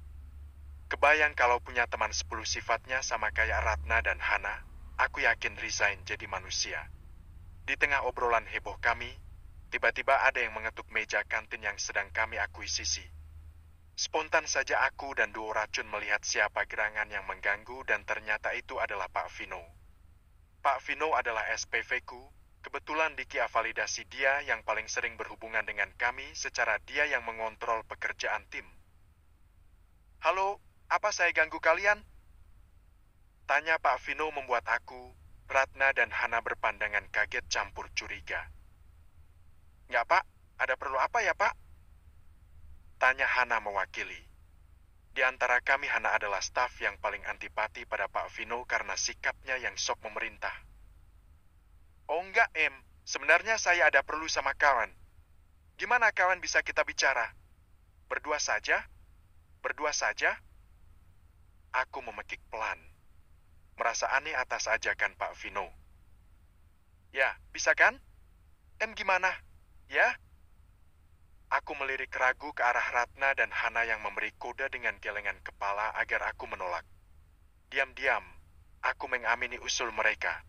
Kebayang kalau punya teman 10 sifatnya sama kayak Ratna dan Hana, aku yakin resign jadi manusia. Di tengah obrolan heboh kami, tiba-tiba ada yang mengetuk meja kantin yang sedang kami akuisisi. Spontan saja aku dan duo racun melihat siapa gerangan yang mengganggu dan ternyata itu adalah Pak Vino. Pak Vino adalah SPV ku, kebetulan Diki validasi dia yang paling sering berhubungan dengan kami secara dia yang mengontrol pekerjaan tim. Halo, apa saya ganggu kalian? Tanya Pak Vino membuat aku, Ratna dan Hana berpandangan kaget campur curiga. Nggak Pak, ada perlu apa ya Pak? Tanya Hana mewakili. Di antara kami Hana adalah staf yang paling antipati pada Pak Vino karena sikapnya yang sok memerintah. Oh enggak sebenarnya saya ada perlu sama kawan. Gimana kawan bisa kita bicara? Berdua saja? Berdua saja? Aku memekik pelan. Merasa aneh atas ajakan Pak Vino. Ya, bisa kan? Gimana? Ya? Aku melirik ragu ke arah Ratna dan Hana yang memberi kode dengan gelengan kepala agar aku menolak. Diam-diam, aku mengamini usul mereka.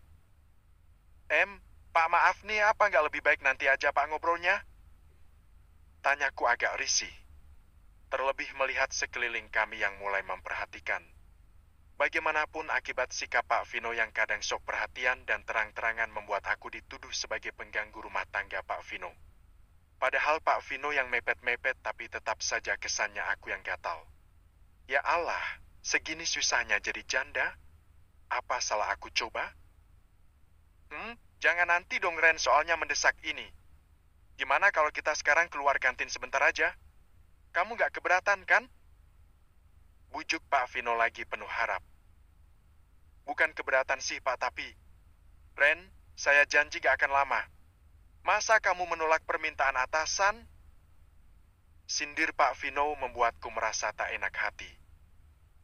Pak maaf nih, apa nggak lebih baik nanti aja Pak ngobrolnya? Tanyaku agak risih. Terlebih melihat sekeliling kami yang mulai memperhatikan. Bagaimanapun akibat sikap Pak Vino yang kadang sok perhatian dan terang-terangan membuat aku dituduh sebagai pengganggu rumah tangga Pak Vino. Padahal Pak Vino yang mepet-mepet tapi tetap saja kesannya aku yang gatal. Ya Allah, segini susahnya jadi janda? Apa salah aku coba? Jangan nanti dong Ren, soalnya mendesak ini. Gimana kalau kita sekarang keluar kantin sebentar aja? Kamu nggak keberatan kan? Bujuk Pak Vino lagi penuh harap. Bukan keberatan sih Pak, tapi Ren, saya janji gak akan lama. Masa kamu menolak permintaan atasan? Sindir Pak Vino membuatku merasa tak enak hati.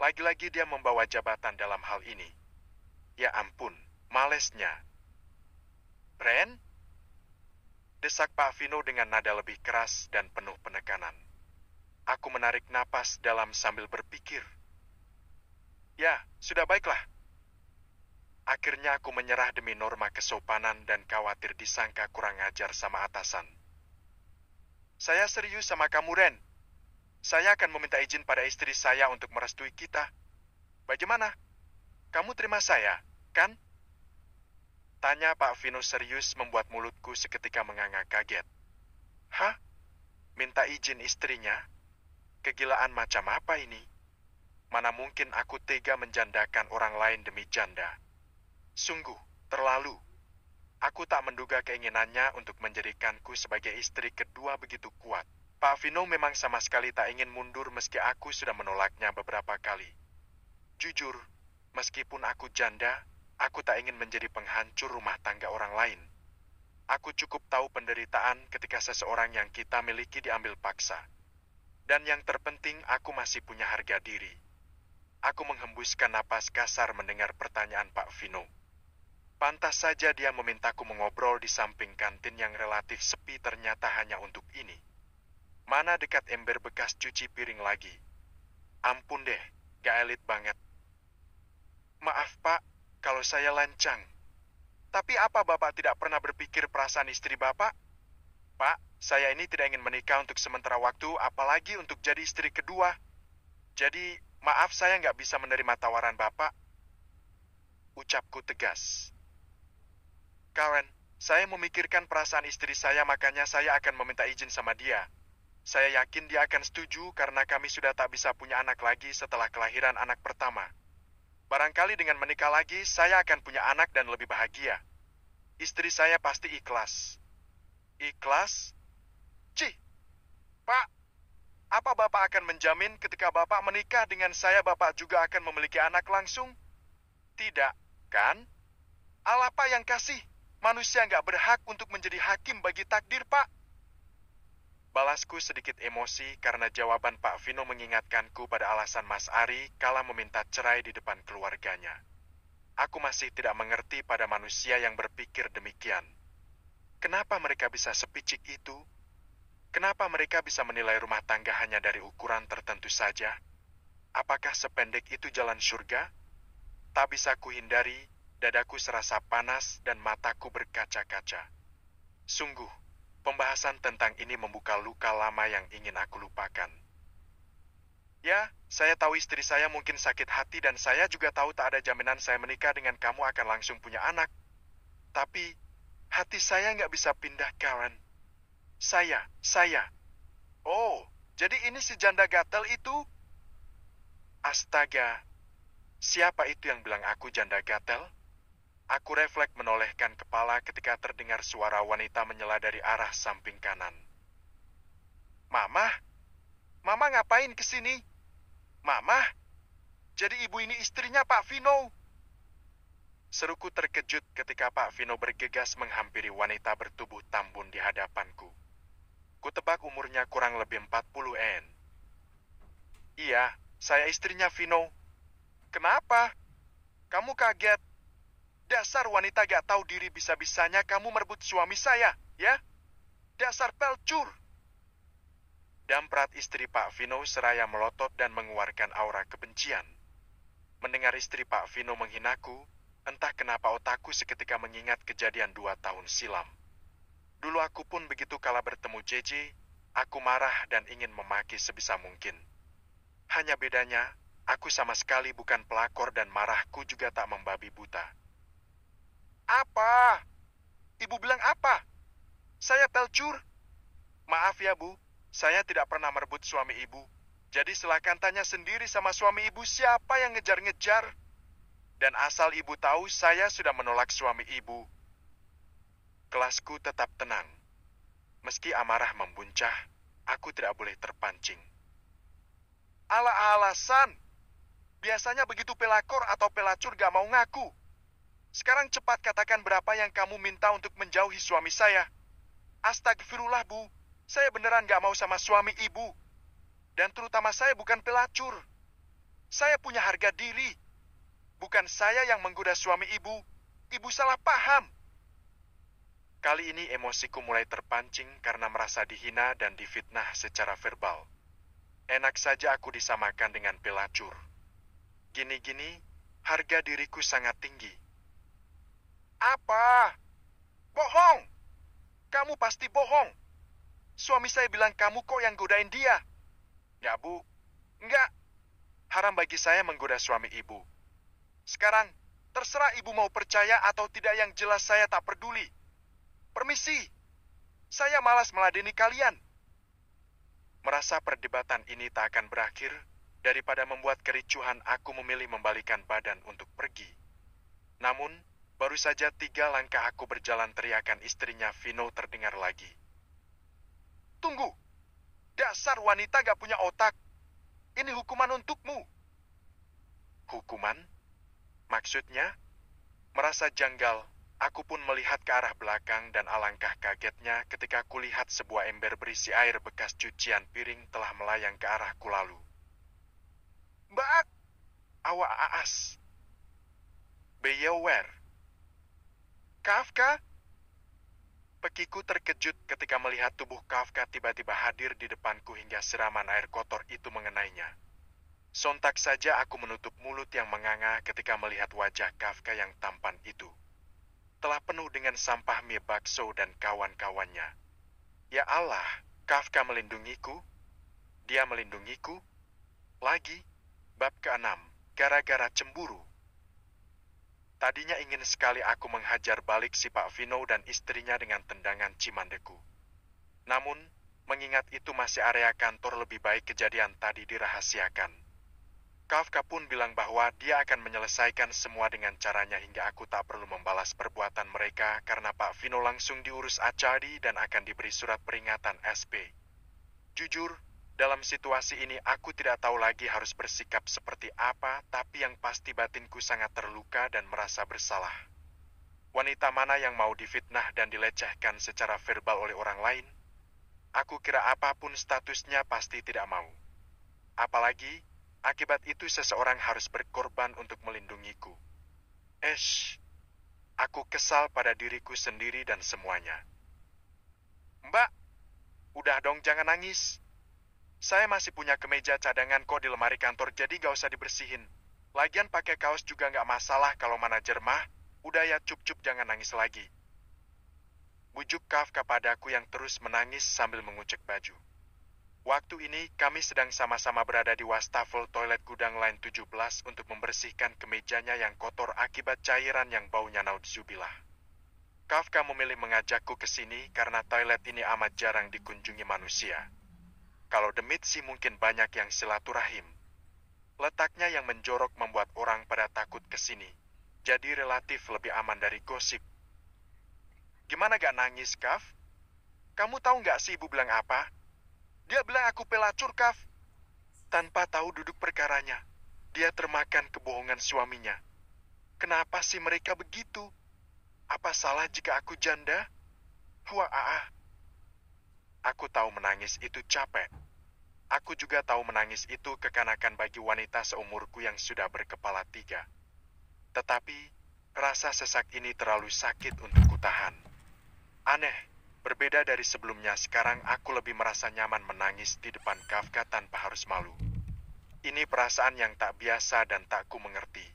Lagi-lagi dia membawa jabatan dalam hal ini. Ya ampun, malesnya. Ren? Desak Pak Vino dengan nada lebih keras dan penuh penekanan. Aku menarik napas dalam sambil berpikir. Ya, sudah baiklah. Akhirnya aku menyerah demi norma kesopanan dan khawatir disangka kurang ajar sama atasan. Saya serius sama kamu, Ren. Saya akan meminta izin pada istri saya untuk merestui kita. Bagaimana? Kamu terima saya, kan? Tanya Pak Vino serius membuat mulutku seketika menganga kaget. Hah? Minta izin istrinya? Kegilaan macam apa ini? Mana mungkin aku tega menjandakan orang lain demi janda? Sungguh, terlalu. Aku tak menduga keinginannya untuk menjadikanku sebagai istri kedua begitu kuat. Pak Vino memang sama sekali tak ingin mundur meski aku sudah menolaknya beberapa kali. Jujur, meskipun aku janda, aku tak ingin menjadi penghancur rumah tangga orang lain. Aku cukup tahu penderitaan ketika seseorang yang kita miliki diambil paksa. Dan yang terpenting, aku masih punya harga diri. Aku menghembuskan napas kasar mendengar pertanyaan Pak Vino. Pantas saja dia memintaku mengobrol di samping kantin yang relatif sepi ternyata hanya untuk ini. Mana dekat ember bekas cuci piring lagi. Ampun deh, gak elit banget. Maaf Pak, kalau saya lancang. Tapi apa Bapak tidak pernah berpikir perasaan istri Bapak? Pak, saya ini tidak ingin menikah untuk sementara waktu, apalagi untuk jadi istri kedua. Jadi, maaf saya nggak bisa menerima tawaran Bapak. ucapku tegas. Karen, saya memikirkan perasaan istri saya, makanya saya akan meminta izin sama dia. Saya yakin dia akan setuju karena kami sudah tak bisa punya anak lagi setelah kelahiran anak pertama. Barangkali dengan menikah lagi, saya akan punya anak dan lebih bahagia. Istri saya pasti ikhlas. Ikhlas? Cih, Pak, apa Bapak akan menjamin ketika Bapak menikah dengan saya, Bapak juga akan memiliki anak langsung? Tidak, kan? Allah Pak yang kasih. Manusia nggak berhak untuk menjadi hakim bagi takdir, Pak. Balasku sedikit emosi karena jawaban Pak Vino mengingatkanku pada alasan Mas Ari kala meminta cerai di depan keluarganya. Aku masih tidak mengerti pada manusia yang berpikir demikian. Kenapa mereka bisa sepicik itu? Kenapa mereka bisa menilai rumah tangga hanya dari ukuran tertentu saja? Apakah sependek itu jalan surga? Tak bisa kuhindari, dadaku serasa panas dan mataku berkaca-kaca. Sungguh, pembahasan tentang ini membuka luka lama yang ingin aku lupakan. Ya, saya tahu istri saya mungkin sakit hati dan saya juga tahu tak ada jaminan saya menikah dengan kamu akan langsung punya anak. Tapi, hati saya nggak bisa pindah, Karen. Saya. Oh, jadi ini si janda gatel itu? Astaga, siapa itu yang bilang aku janda gatel? Aku refleks menolehkan kepala ketika terdengar suara wanita menyela dari arah samping kanan. Mama? Mama ngapain ke sini? Mama? Jadi ibu ini istrinya Pak Vino? Seruku terkejut ketika Pak Vino bergegas menghampiri wanita bertubuh tambun di hadapanku. Kutebak umurnya kurang lebih 40-an. Iya, saya istrinya Vino. Kenapa? Kamu kaget? Dasar wanita gak tahu diri, bisa-bisanya kamu merebut suami saya, ya? Dasar pelcur. Damprat istri Pak Vino seraya melotot dan mengeluarkan aura kebencian. Mendengar istri Pak Vino menghinaku, entah kenapa otakku seketika mengingat kejadian 2 tahun silam. Dulu aku pun begitu kala bertemu JJ, aku marah dan ingin memaki sebisa mungkin. Hanya bedanya, aku sama sekali bukan pelakor dan marahku juga tak membabi buta. Apa? Ibu bilang apa? Saya pelcur? Maaf ya, Bu. Saya tidak pernah merebut suami ibu. Jadi silakan tanya sendiri sama suami ibu siapa yang ngejar-ngejar. Dan asal ibu tahu, saya sudah menolak suami ibu. Kelasku tetap tenang. Meski amarah membuncah, aku tidak boleh terpancing. Alasan. Biasanya begitu pelakor atau pelacur gak mau ngaku. Sekarang cepat katakan berapa yang kamu minta untuk menjauhi suami saya. Astagfirullah, Bu. Saya beneran gak mau sama suami ibu. Dan terutama saya bukan pelacur. Saya punya harga diri. Bukan saya yang menggoda suami ibu. Ibu salah paham. Kali ini emosiku mulai terpancing karena merasa dihina dan difitnah secara verbal. Enak saja aku disamakan dengan pelacur. Gini-gini, harga diriku sangat tinggi. Apa? Bohong! Kamu pasti bohong. Suami saya bilang kamu kok yang godain dia. Ya, Bu. Enggak. Haram bagi saya menggoda suami ibu. Sekarang, terserah ibu mau percaya atau tidak, yang jelas saya tak peduli. Permisi. Saya malas meladeni kalian. Merasa perdebatan ini tak akan berakhir, daripada membuat kericuhan, aku memilih membalikan badan untuk pergi. Namun, baru saja 3 langkah aku berjalan, teriakan istrinya Vino terdengar lagi. Tunggu! Dasar wanita gak punya otak. Ini hukuman untukmu. Hukuman? Maksudnya? Merasa janggal, aku pun melihat ke arah belakang dan alangkah kagetnya ketika kulihat sebuah ember berisi air bekas cucian piring telah melayang ke arahku lalu. Mbak! Awak aas. Beware. Kafka? Pekiku terkejut ketika melihat tubuh Kafka tiba-tiba hadir di depanku hingga siraman air kotor itu mengenainya. Sontak saja aku menutup mulut yang menganga ketika melihat wajah Kafka yang tampan itu. Telah penuh dengan sampah mie bakso dan kawan-kawannya. Ya Allah, Kafka melindungiku. Dia melindungiku. Lagi, bab ke-6, gara-gara cemburu. Tadinya ingin sekali aku menghajar balik si Pak Vino dan istrinya dengan tendangan cimandeku. Namun, mengingat itu masih area kantor, lebih baik kejadian tadi dirahasiakan. Kafka pun bilang bahwa dia akan menyelesaikan semua dengan caranya hingga aku tak perlu membalas perbuatan mereka karena Pak Vino langsung diurus HRD dan akan diberi surat peringatan SP. Jujur, dalam situasi ini aku tidak tahu lagi harus bersikap seperti apa, tapi yang pasti batinku sangat terluka dan merasa bersalah. Wanita mana yang mau difitnah dan dilecehkan secara verbal oleh orang lain? Aku kira apapun statusnya pasti tidak mau. Apalagi, akibat itu seseorang harus berkorban untuk melindungiku. Aku kesal pada diriku sendiri dan semuanya. Mbak, udah dong jangan nangis. Saya masih punya kemeja cadangan kok di lemari kantor, jadi gak usah dibersihin. Lagian pakai kaos juga gak masalah kalau manajer mah. Udah ya, cup-cup jangan nangis lagi. Bujuk Kafka padaku yang terus menangis sambil mengucek baju. Waktu ini kami sedang sama-sama berada di wastafel toilet gudang line 17 untuk membersihkan kemejanya yang kotor akibat cairan yang baunya naudzubillah. Kafka memilih mengajakku ke sini karena toilet ini amat jarang dikunjungi manusia. Kalau demit sih mungkin banyak yang silaturahim. Letaknya yang menjorok membuat orang pada takut ke sini. Jadi relatif lebih aman dari gosip. Gimana gak nangis, Kaf? Kamu tahu gak sih ibu bilang apa? Dia bilang aku pelacur, Kaf. Tanpa tahu duduk perkaranya, dia termakan kebohongan suaminya. Kenapa sih mereka begitu? Apa salah jika aku janda? Aku tahu menangis itu capek. Aku juga tahu menangis itu kekanakan bagi wanita seumurku yang sudah berkepala 3. Tetapi, rasa sesak ini terlalu sakit untuk kutahan. Aneh, berbeda dari sebelumnya, sekarang aku lebih merasa nyaman menangis di depan Kafka tanpa harus malu. Ini perasaan yang tak biasa dan tak ku mengerti.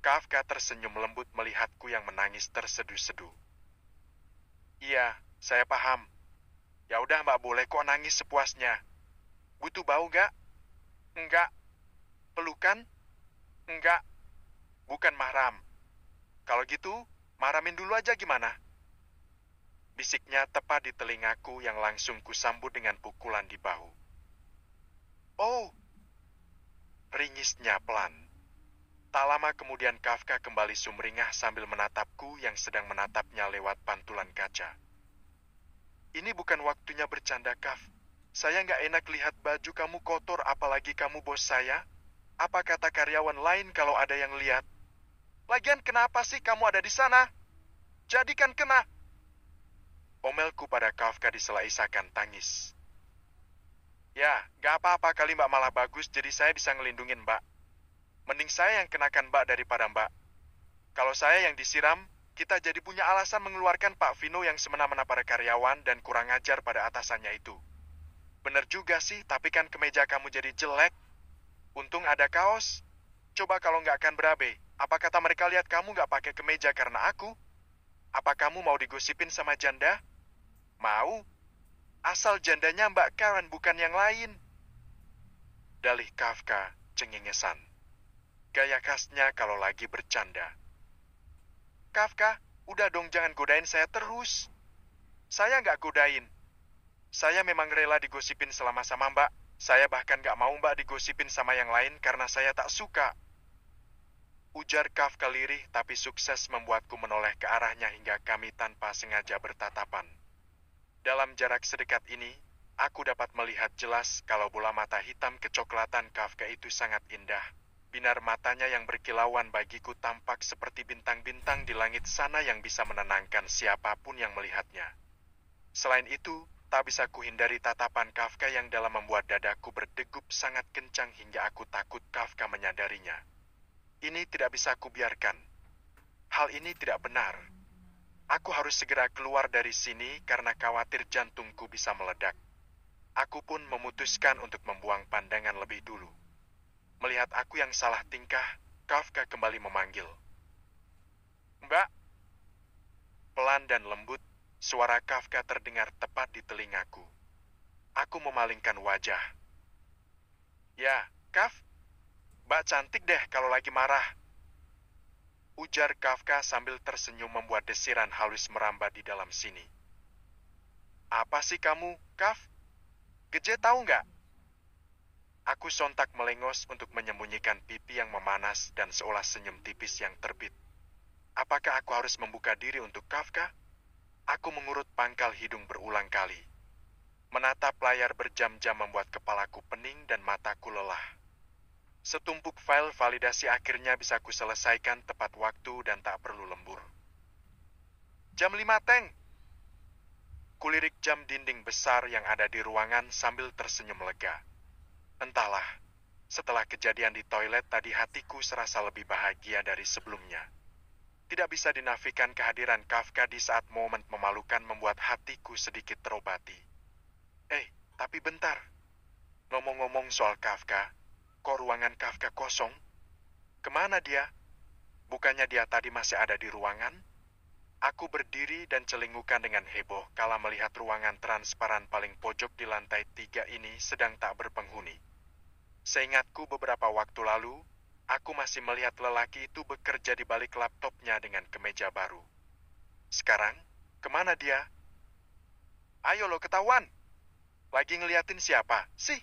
Kafka tersenyum lembut melihatku yang menangis terseduh-seduh. Iya, saya paham. Ya udah Mbak, boleh kok nangis sepuasnya. Butuh bau gak? Enggak. Pelukan? Enggak. Bukan mahram. Kalau gitu, mahramin dulu aja gimana? Bisiknya tepat di telingaku yang langsung kusambut dengan pukulan di bahu. Oh! Ringisnya pelan. Tak lama kemudian Kafka kembali sumringah sambil menatapku yang sedang menatapnya lewat pantulan kaca. Ini bukan waktunya bercanda, Kaf. Saya nggak enak lihat baju kamu kotor, apalagi kamu bos saya. Apa kata karyawan lain kalau ada yang lihat? Lagian kenapa sih kamu ada di sana? Jadikan kena. Omelku pada Kafka disela-isakan tangis. Ya, gak apa-apa kali Mbak, malah bagus, jadi saya bisa ngelindungin Mbak. Mending saya yang kenakan Mbak daripada Mbak. Kalau saya yang disiram, kita jadi punya alasan mengeluarkan Pak Vino yang semena-mena pada karyawan dan kurang ajar pada atasannya itu. Bener juga sih, tapi kan kemeja kamu jadi jelek. Untung ada kaos. Coba kalau nggak akan berabe, apa kata mereka lihat kamu nggak pakai kemeja karena aku? Apa kamu mau digosipin sama janda? Mau? Asal jandanya Mbak Karen bukan yang lain. Dalih Kafka cengengesan. Gaya khasnya kalau lagi bercanda. Kafka, udah dong jangan godain saya terus. Saya nggak godain. Saya memang rela digosipin selama sama Mbak. Saya bahkan nggak mau Mbak digosipin sama yang lain karena saya tak suka. Ujar Kafka lirih tapi sukses membuatku menoleh ke arahnya hingga kami tanpa sengaja bertatapan. Dalam jarak sedekat ini, aku dapat melihat jelas kalau bola mata hitam kecoklatan Kafka itu sangat indah. Binar matanya yang berkilauan bagiku tampak seperti bintang-bintang di langit sana yang bisa menenangkan siapapun yang melihatnya. Selain itu, tak bisa kuhindari tatapan Kafka yang dalam membuat dadaku berdegup sangat kencang hingga aku takut Kafka menyadarinya. Ini tidak bisa kubiarkan. Hal ini tidak benar. Aku harus segera keluar dari sini karena khawatir jantungku bisa meledak. Aku pun memutuskan untuk membuang pandangan lebih dulu. Melihat aku yang salah tingkah, Kafka kembali memanggil. Mbak. Pelan dan lembut, suara Kafka terdengar tepat di telingaku. Aku memalingkan wajah. Ya, Kaf. Mbak cantik deh kalau lagi marah. Ujar Kafka sambil tersenyum membuat desiran halus merambat di dalam sini. Apa sih kamu, Kaf? Geje tahu nggak? Aku sontak melengos untuk menyembunyikan pipi yang memanas dan seolah senyum tipis yang terbit. Apakah aku harus membuka diri untuk Kafka? Aku mengurut pangkal hidung berulang kali. Menatap layar berjam-jam membuat kepalaku pening dan mataku lelah. Setumpuk file validasi akhirnya bisa kuselesaikan tepat waktu dan tak perlu lembur. Jam 5, Teng. Kulirik jam dinding besar yang ada di ruangan sambil tersenyum lega. Entahlah, setelah kejadian di toilet tadi hatiku serasa lebih bahagia dari sebelumnya. Tidak bisa dinafikan kehadiran Kafka di saat momen memalukan membuat hatiku sedikit terobati. Tapi bentar. Ngomong-ngomong soal Kafka, kok ruangan Kafka kosong? Kemana dia? Bukannya dia tadi masih ada di ruangan? Aku berdiri dan celingukan dengan heboh kala melihat ruangan transparan paling pojok di lantai 3 ini sedang tak berpenghuni. Seingatku beberapa waktu lalu, aku masih melihat lelaki itu bekerja di balik laptopnya dengan kemeja baru. Sekarang, kemana dia? Ayo lo ketahuan! Lagi ngeliatin siapa sih?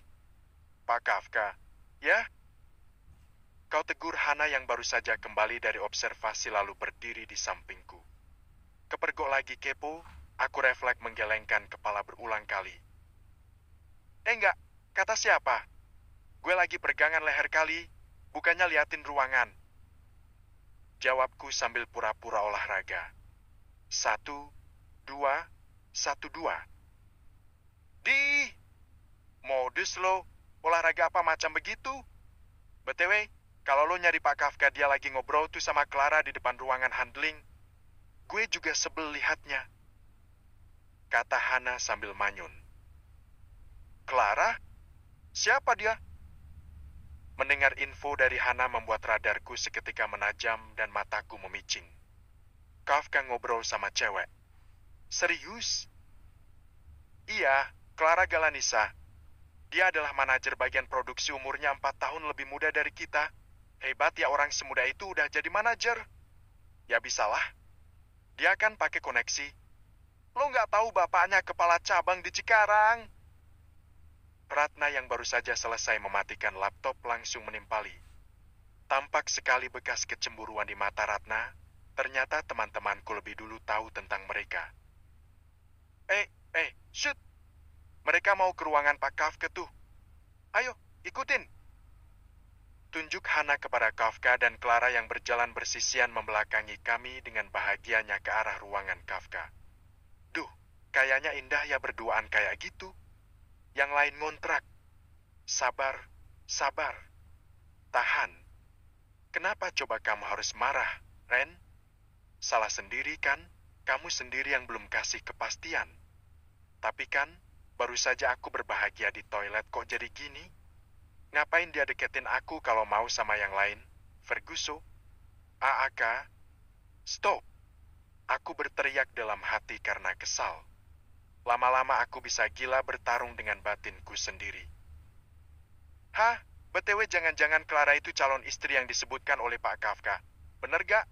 Pak Kafka, ya? Kau tegur Hana yang baru saja kembali dari observasi lalu berdiri di sampingku. Kepergok lagi kepo, aku refleks menggelengkan kepala berulang kali. Enggak, kata siapa? Gue lagi pegangan leher kali, bukannya liatin ruangan. Jawabku sambil pura-pura olahraga. 1, 2, 1, 2. Modus lo, olahraga apa macam begitu? BTW, kalau lo nyari Pak Kafka dia lagi ngobrol tuh sama Clara di depan ruangan handling, gue juga sebel lihatnya. Kata Hana sambil manyun. Clara? Siapa dia? Mendengar info dari Hana membuat radarku seketika menajam dan mataku memicing. Kafka ngobrol sama cewek. Serius? Iya, Clara Galanisa. Dia adalah manajer bagian produksi umurnya 4 tahun lebih muda dari kita. Hebat ya orang semuda itu udah jadi manajer. Ya bisalah. Dia kan pakai koneksi. Lo nggak tahu bapaknya kepala cabang di Cikarang. Ratna yang baru saja selesai mematikan laptop langsung menimpali. Tampak sekali bekas kecemburuan di mata Ratna. Ternyata teman-temanku lebih dulu tahu tentang mereka. Shoot! Mereka mau ke ruangan Pak Kafka tuh. Ayo, ikutin. Tunjuk Hana kepada Kafka dan Clara yang berjalan bersisian membelakangi kami dengan bahagianya ke arah ruangan Kafka. Duh, kayaknya indah ya berduaan kayak gitu. Yang lain ngontrak. Sabar, sabar. Tahan. Kenapa coba kamu harus marah, Ren? Salah sendiri kan? Kamu sendiri yang belum kasih kepastian. Tapi kan, baru saja aku berbahagia di toilet kok jadi gini? Ngapain dia deketin aku kalau mau sama yang lain? Ferguso? AAK? Stop! Aku berteriak dalam hati karena kesal. Lama-lama aku bisa gila bertarung dengan batinku sendiri. Hah? BTW jangan-jangan Clara itu calon istri yang disebutkan oleh Pak Kafka. Bener gak?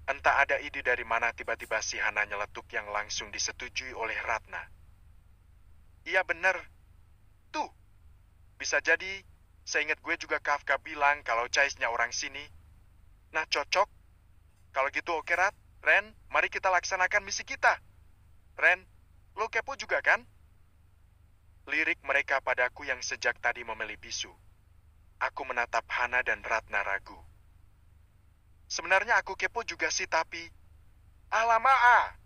Entah ada ide dari mana tiba-tiba si Hana nyeletuk yang langsung disetujui oleh Ratna. Iya bener. Tuh, bisa jadi, seingat gue juga Kafka bilang kalau Chase-nya orang sini. Nah cocok. Kalau gitu oke Rat, Ren, mari kita laksanakan misi kita. Ren, lo kepo juga kan? Lirik mereka padaku yang sejak tadi memilih bisu. Aku menatap Hana dan Ratna ragu. Sebenarnya aku kepo juga sih tapi... Alamak!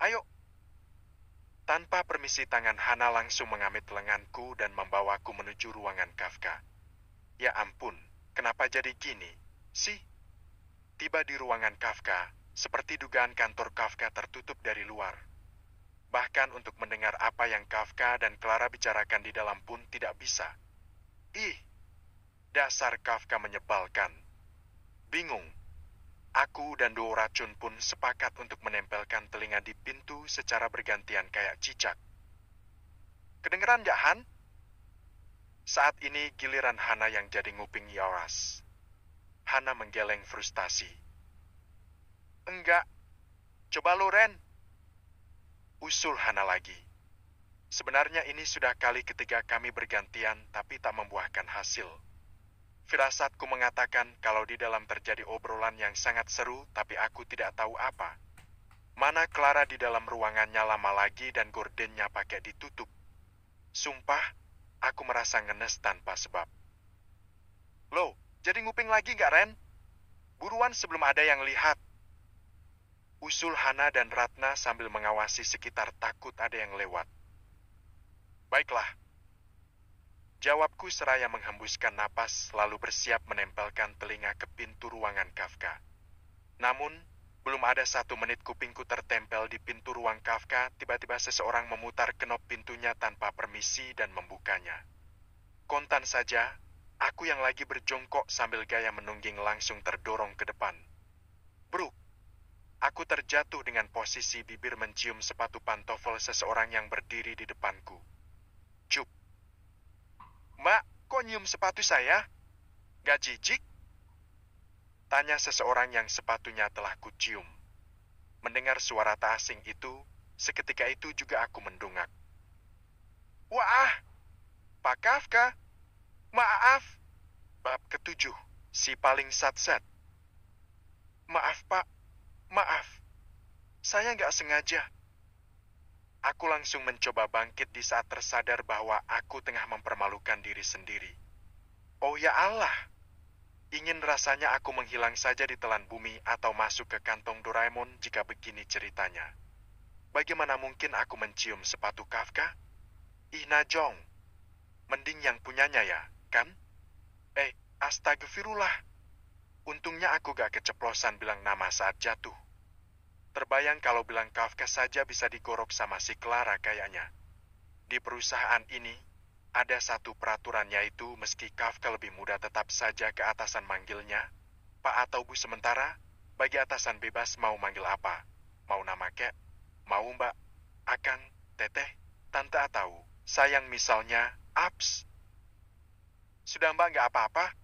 Ayo! Tanpa permisi tangan Hana langsung mengamit lenganku dan membawaku menuju ruangan Kafka. Ya ampun, kenapa jadi gini? Sih? Tiba di ruangan Kafka, seperti dugaan kantor Kafka tertutup dari luar. Bahkan untuk mendengar apa yang Kafka dan Clara bicarakan di dalam pun tidak bisa. Dasar Kafka menyebalkan. Bingung. Aku dan dua racun pun sepakat untuk menempelkan telinga di pintu secara bergantian kayak cicak. Kedengeran gak, Han? Saat ini giliran Hana yang jadi nguping Yoras. Hana menggeleng frustasi. Enggak. Coba lo, Ren. Usul Hana lagi. Sebenarnya ini sudah kali ketiga kami bergantian, tapi tak membuahkan hasil. Firasatku mengatakan kalau di dalam terjadi obrolan yang sangat seru, tapi aku tidak tahu apa. Mana Clara di dalam ruangannya lama lagi dan gordennya pakai ditutup. Sumpah, aku merasa ngenes tanpa sebab. Loh, jadi nguping lagi nggak, Ren? Buruan sebelum ada yang lihat. Usul Hana dan Ratna sambil mengawasi sekitar takut ada yang lewat. Baiklah. Jawabku seraya menghembuskan napas lalu bersiap menempelkan telinga ke pintu ruangan Kafka. Namun, belum ada 1 menit kupingku tertempel di pintu ruang Kafka, tiba-tiba seseorang memutar kenop pintunya tanpa permisi dan membukanya. Kontan saja, aku yang lagi berjongkok sambil gaya menungging langsung terdorong ke depan. Bruk! Aku terjatuh dengan posisi bibir mencium sepatu pantofel seseorang yang berdiri di depanku. Cup! Mbak, kok nyium sepatu saya? Gak jijik? Tanya seseorang yang sepatunya telah kucium. Mendengar suara tak asing itu, seketika itu juga aku mendongak. Wah, Pak Kafka, maaf. Bab ke-7, si paling sat-sat. Maaf, Pak. Maaf, saya nggak sengaja. Aku langsung mencoba bangkit di saat tersadar bahwa aku tengah mempermalukan diri sendiri. Oh ya Allah, ingin rasanya aku menghilang saja di telan bumi atau masuk ke kantong Doraemon jika begini ceritanya. Bagaimana mungkin aku mencium sepatu Kafka? Ih Najong, mending yang punyanya ya, kan? Astagfirullah. Untungnya aku gak keceplosan bilang nama saat jatuh. Terbayang kalau bilang Kafka saja bisa digorok sama si Clara kayaknya. Di perusahaan ini, ada satu peraturan yaitu meski Kafka lebih muda tetap saja keatasan manggilnya, Pak atau Bu sementara, bagi atasan bebas mau manggil apa. Mau nama kek, mau Mbak, Akang, Teteh, Tante atau sayang misalnya, Aps. Sudah Mbak gak apa-apa?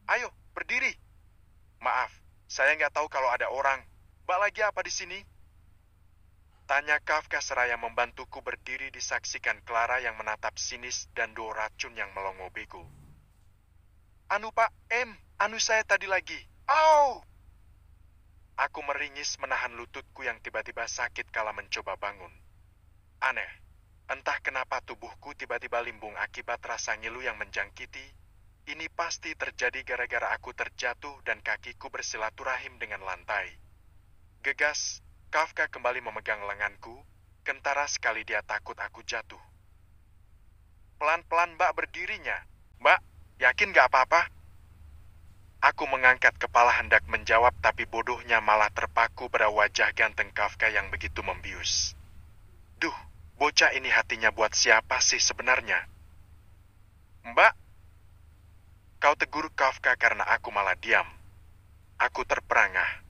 Ayo, berdiri. Maaf, saya nggak tahu kalau ada orang. Mbak lagi apa di sini? Tanya Kafka seraya membantuku berdiri disaksikan Clara yang menatap sinis dan dua racun yang melongo bego. Anu Pak, anu saya tadi lagi. Au! Aku meringis menahan lututku yang tiba-tiba sakit kala mencoba bangun. Aneh, entah kenapa tubuhku tiba-tiba limbung akibat rasa ngilu yang menjangkiti. Ini pasti terjadi gara-gara aku terjatuh dan kakiku bersilaturahim dengan lantai. Gegas, Kafka kembali memegang lenganku, kentara sekali dia takut aku jatuh. Pelan-pelan Mbak berdirinya. Mbak, yakin gak apa-apa? Aku mengangkat kepala hendak menjawab tapi bodohnya malah terpaku pada wajah ganteng Kafka yang begitu membius. Duh, bocah ini hatinya buat siapa sih sebenarnya? Mbak, kau tegur Kafka karena aku malah diam. Aku terperangah.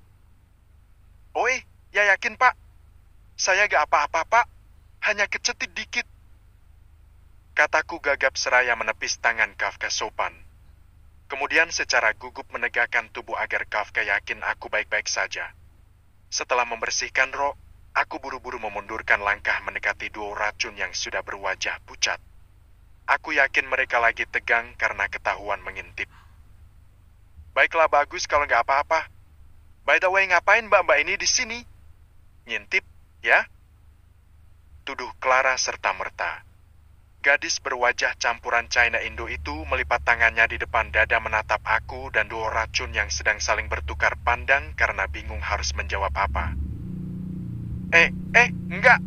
Oi, ya yakin Pak? Saya gak apa-apa Pak, hanya kecetit dikit. Kataku gagap seraya menepis tangan Kafka sopan. Kemudian secara gugup menegakkan tubuh agar Kafka yakin aku baik-baik saja. Setelah membersihkan rok, aku buru-buru memundurkan langkah mendekati dua racun yang sudah berwajah pucat. Aku yakin mereka lagi tegang karena ketahuan mengintip. Baiklah bagus kalau nggak apa-apa. By the way, ngapain mbak-mbak ini di sini? Ngintip, ya? Tuduh Clara serta-merta. Gadis berwajah campuran China Indo itu melipat tangannya di depan dada menatap aku dan dua racun yang sedang saling bertukar pandang karena bingung harus menjawab apa. Enggak.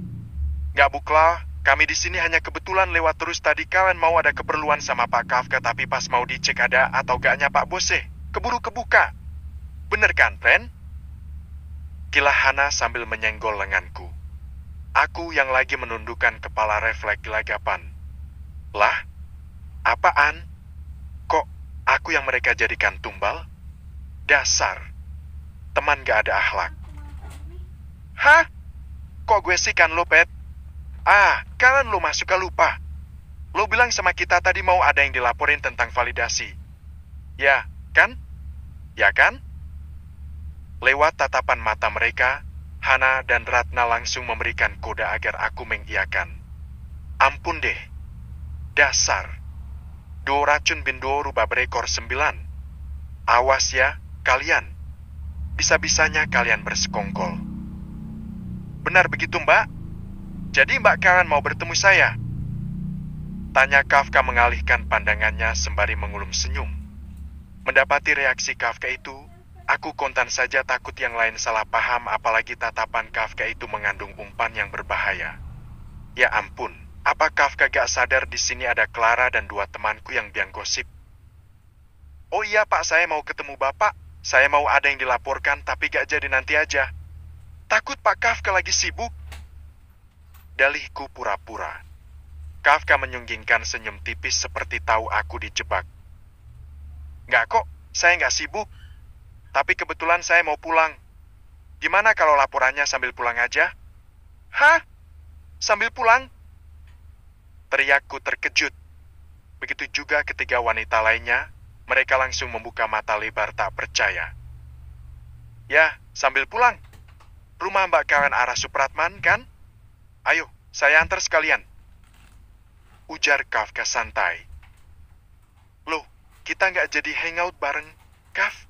Nggak Bukla. Kami di sini hanya kebetulan lewat terus tadi kalian mau ada keperluan sama Pak Kafka tapi pas mau dicek ada atau gaknya Pak Bose. Keburu kebuka. Bener kan, Ren? Kilah Hana sambil menyenggol lenganku. Aku yang lagi menundukkan kepala refleks gelagapan. Lah? Apaan? Kok aku yang mereka jadikan tumbal? Dasar. Teman gak ada akhlak. Hah? Kok gue sih kan lo, Pet? Kalian lo masuk ke lupa. Lo bilang sama kita tadi mau ada yang dilaporin tentang validasi. Ya, kan? ya kan? Lewat tatapan mata mereka, Hana dan Ratna langsung memberikan kode agar aku mengiyakan. Ampun deh, dasar. Do racun bindo rubah berekor 9. Awas ya, kalian. Bisa-bisanya kalian bersekongkol. Benar begitu, Mbak? Jadi Mbak Karen mau bertemu saya? Tanya Kafka mengalihkan pandangannya sembari mengulum senyum. Mendapati reaksi Kafka itu, aku kontan saja takut yang lain salah paham apalagi tatapan Kafka itu mengandung umpan yang berbahaya. Ya ampun, apa Kafka gak sadar di sini ada Clara dan 2 temanku yang biang gosip? Oh iya Pak, saya mau ketemu Bapak. Saya mau ada yang dilaporkan tapi gak jadi nanti aja. Takut Pak Kafka lagi sibuk. Dalihku pura-pura. Kafka menyunggingkan senyum tipis seperti tahu aku dijebak. Nggak kok, saya nggak sibuk. Tapi kebetulan saya mau pulang. Gimana kalau laporannya sambil pulang aja? Hah? Sambil pulang? Teriakku terkejut. Begitu juga ketiga wanita lainnya, mereka langsung membuka mata lebar tak percaya. Ya, sambil pulang. Rumah Mbak Karen arah Supratman, kan? Ayo, saya antar sekalian. Ujar Kafka santai. Loh, kita nggak jadi hangout bareng, Kaf?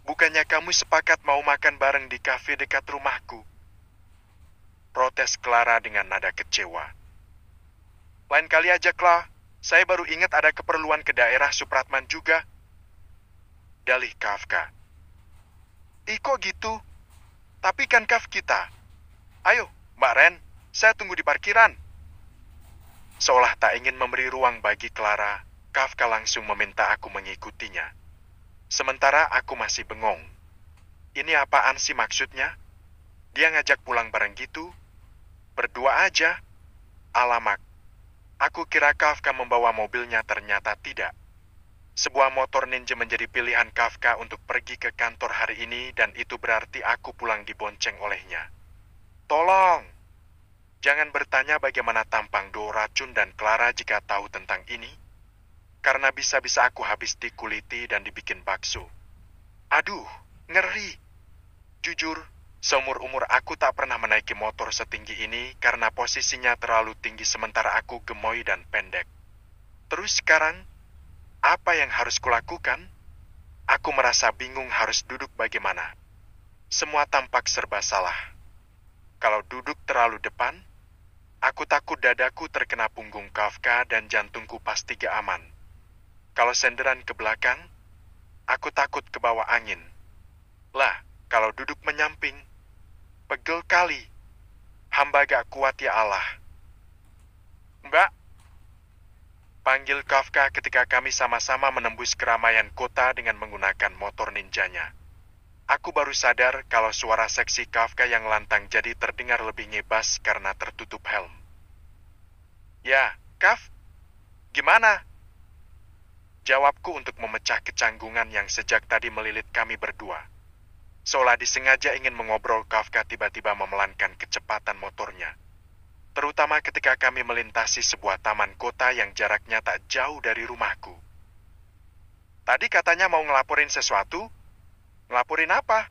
Bukannya kamu sepakat mau makan bareng di kafe dekat rumahku? Protes Clara dengan nada kecewa. Lain kali aja, Clara. Saya baru ingat ada keperluan ke daerah Supratman juga. Dalih Kafka. Kok gitu? Tapi kan Kaf kita. Ayo, Mbak Ren, saya tunggu di parkiran. Seolah tak ingin memberi ruang bagi Clara, Kafka langsung meminta aku mengikutinya. Sementara aku masih bengong. Ini apaan sih maksudnya? Dia ngajak pulang bareng gitu? Berdua aja? Alamak. Aku kira Kafka membawa mobilnya, ternyata tidak. Sebuah motor ninja menjadi pilihan Kafka untuk pergi ke kantor hari ini dan itu berarti aku pulang dibonceng olehnya. Tolong! Jangan bertanya bagaimana tampang Do Racun dan Clara jika tahu tentang ini. Karena bisa-bisa aku habis dikuliti dan dibikin bakso. Aduh, ngeri. Jujur, seumur-umur aku tak pernah menaiki motor setinggi ini karena posisinya terlalu tinggi sementara aku gemoy dan pendek. Terus sekarang, apa yang harus kulakukan? Aku merasa bingung harus duduk bagaimana. Semua tampak serba salah. Kalau duduk terlalu depan, aku takut dadaku terkena punggung Kafka dan jantungku pasti gak aman. Kalau senderan ke belakang, aku takut ke bawah angin. Lah, kalau duduk menyamping, pegel kali. Hamba gak kuat ya Allah. Mbak, panggil Kafka ketika kami sama-sama menembus keramaian kota dengan menggunakan motor ninjanya. Aku baru sadar kalau suara seksi Kafka yang lantang jadi terdengar lebih ngebas karena tertutup helm. Ya, Kaf, gimana? Jawabku untuk memecah kecanggungan yang sejak tadi melilit kami berdua. Seolah disengaja ingin mengobrol, Kafka tiba-tiba memelankan kecepatan motornya. Terutama ketika kami melintasi sebuah taman kota yang jaraknya tak jauh dari rumahku. Tadi katanya mau ngelaporin sesuatu? Ngelaporin apa?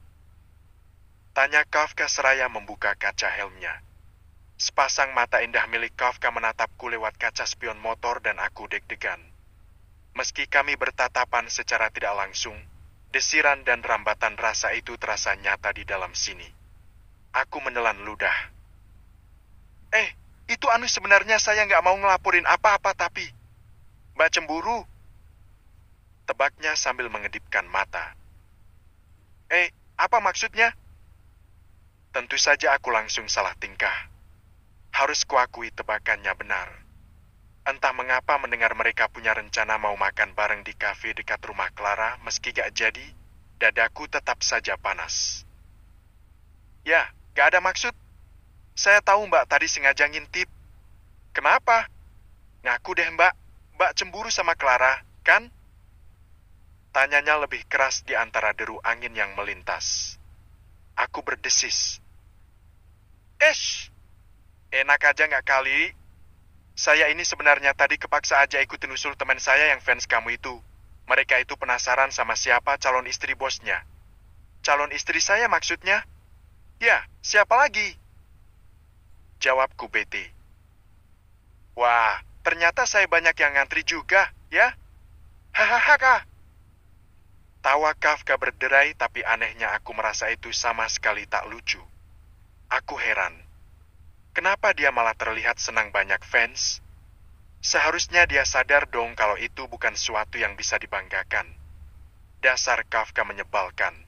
Tanya Kafka seraya membuka kaca helmnya. Sepasang mata indah milik Kafka menatapku lewat kaca spion motor dan aku deg-degan. Meski kami bertatapan secara tidak langsung, desiran dan rambatan rasa itu terasa nyata di dalam sini. Aku menelan ludah. Itu anu sebenarnya saya nggak mau ngelaporin apa-apa tapi... Mbak cemburu? Tebaknya sambil mengedipkan mata. Apa maksudnya? Tentu saja aku langsung salah tingkah. Harus kuakui tebakannya benar. Entah mengapa mendengar mereka punya rencana mau makan bareng di kafe dekat rumah Clara, meski gak jadi, dadaku tetap saja panas. Ya, gak ada maksud. Saya tahu Mbak tadi sengaja ngintip. Kenapa? Ngaku deh Mbak, Mbak cemburu sama Clara, kan? Tanyanya lebih keras di antara deru angin yang melintas. Aku berdesis. Enak aja nggak kali? Saya ini sebenarnya tadi kepaksa aja ikutin usul teman saya yang fans kamu itu. Mereka itu penasaran sama siapa calon istri bosnya. Calon istri saya maksudnya? Ya, siapa lagi? Jawabku bete. Wah, ternyata saya banyak yang ngantri juga, ya? Hahaha. Tawa Kafka berderai, tapi anehnya aku merasa itu sama sekali tak lucu. Aku heran. Kenapa dia malah terlihat senang banyak fans? Seharusnya dia sadar dong kalau itu bukan suatu yang bisa dibanggakan. Dasar Kafka menyebalkan.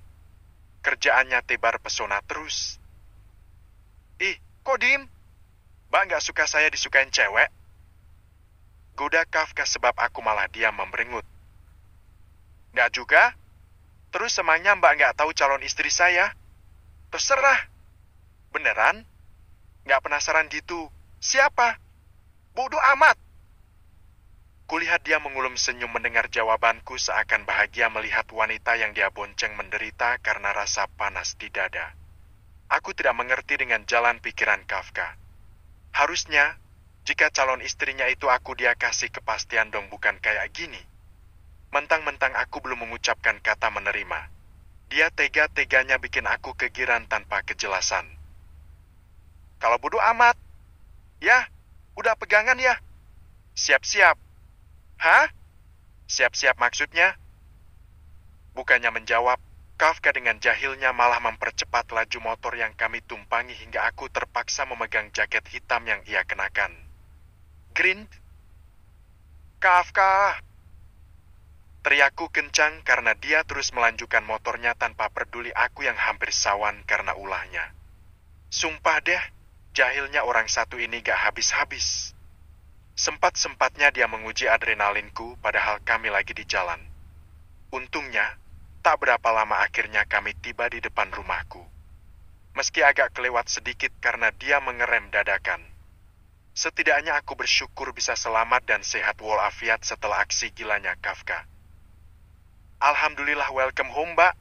Kerjaannya tebar pesona terus. Ih, kok diem? Mbak nggak suka saya disukain cewek? Goda Kafka sebab aku malah diam memberengut. Nggak juga? Terus emangnya Mbak nggak tahu calon istri saya? Terserah. Beneran? Nggak penasaran gitu? Siapa? Bodoh amat. Kulihat dia mengulum senyum mendengar jawabanku seakan bahagia melihat wanita yang dia bonceng menderita karena rasa panas di dada. Aku tidak mengerti dengan jalan pikiran Kafka. Harusnya, jika calon istrinya itu aku, dia kasih kepastian dong, bukan kayak gini. Mentang-mentang aku belum mengucapkan kata menerima. Dia tega-teganya bikin aku kegiran tanpa kejelasan. Kalau bodoh amat. Ya, udah pegangan ya. Siap-siap. Hah? Siap-siap maksudnya? Bukannya menjawab, Kafka dengan jahilnya malah mempercepat laju motor yang kami tumpangi hingga aku terpaksa memegang jaket hitam yang ia kenakan. Green? Kafka! Teriakku kencang karena dia terus melanjutkan motornya tanpa peduli aku yang hampir sawan karena ulahnya. Sumpah deh, jahilnya orang satu ini gak habis-habis. Sempat-sempatnya dia menguji adrenalinku padahal kami lagi di jalan. Untungnya, tak berapa lama akhirnya kami tiba di depan rumahku. Meski agak kelewat sedikit karena dia mengerem dadakan. Setidaknya aku bersyukur bisa selamat dan sehat walafiat setelah aksi gilanya Kafka. Alhamdulillah, welcome home, Mbak.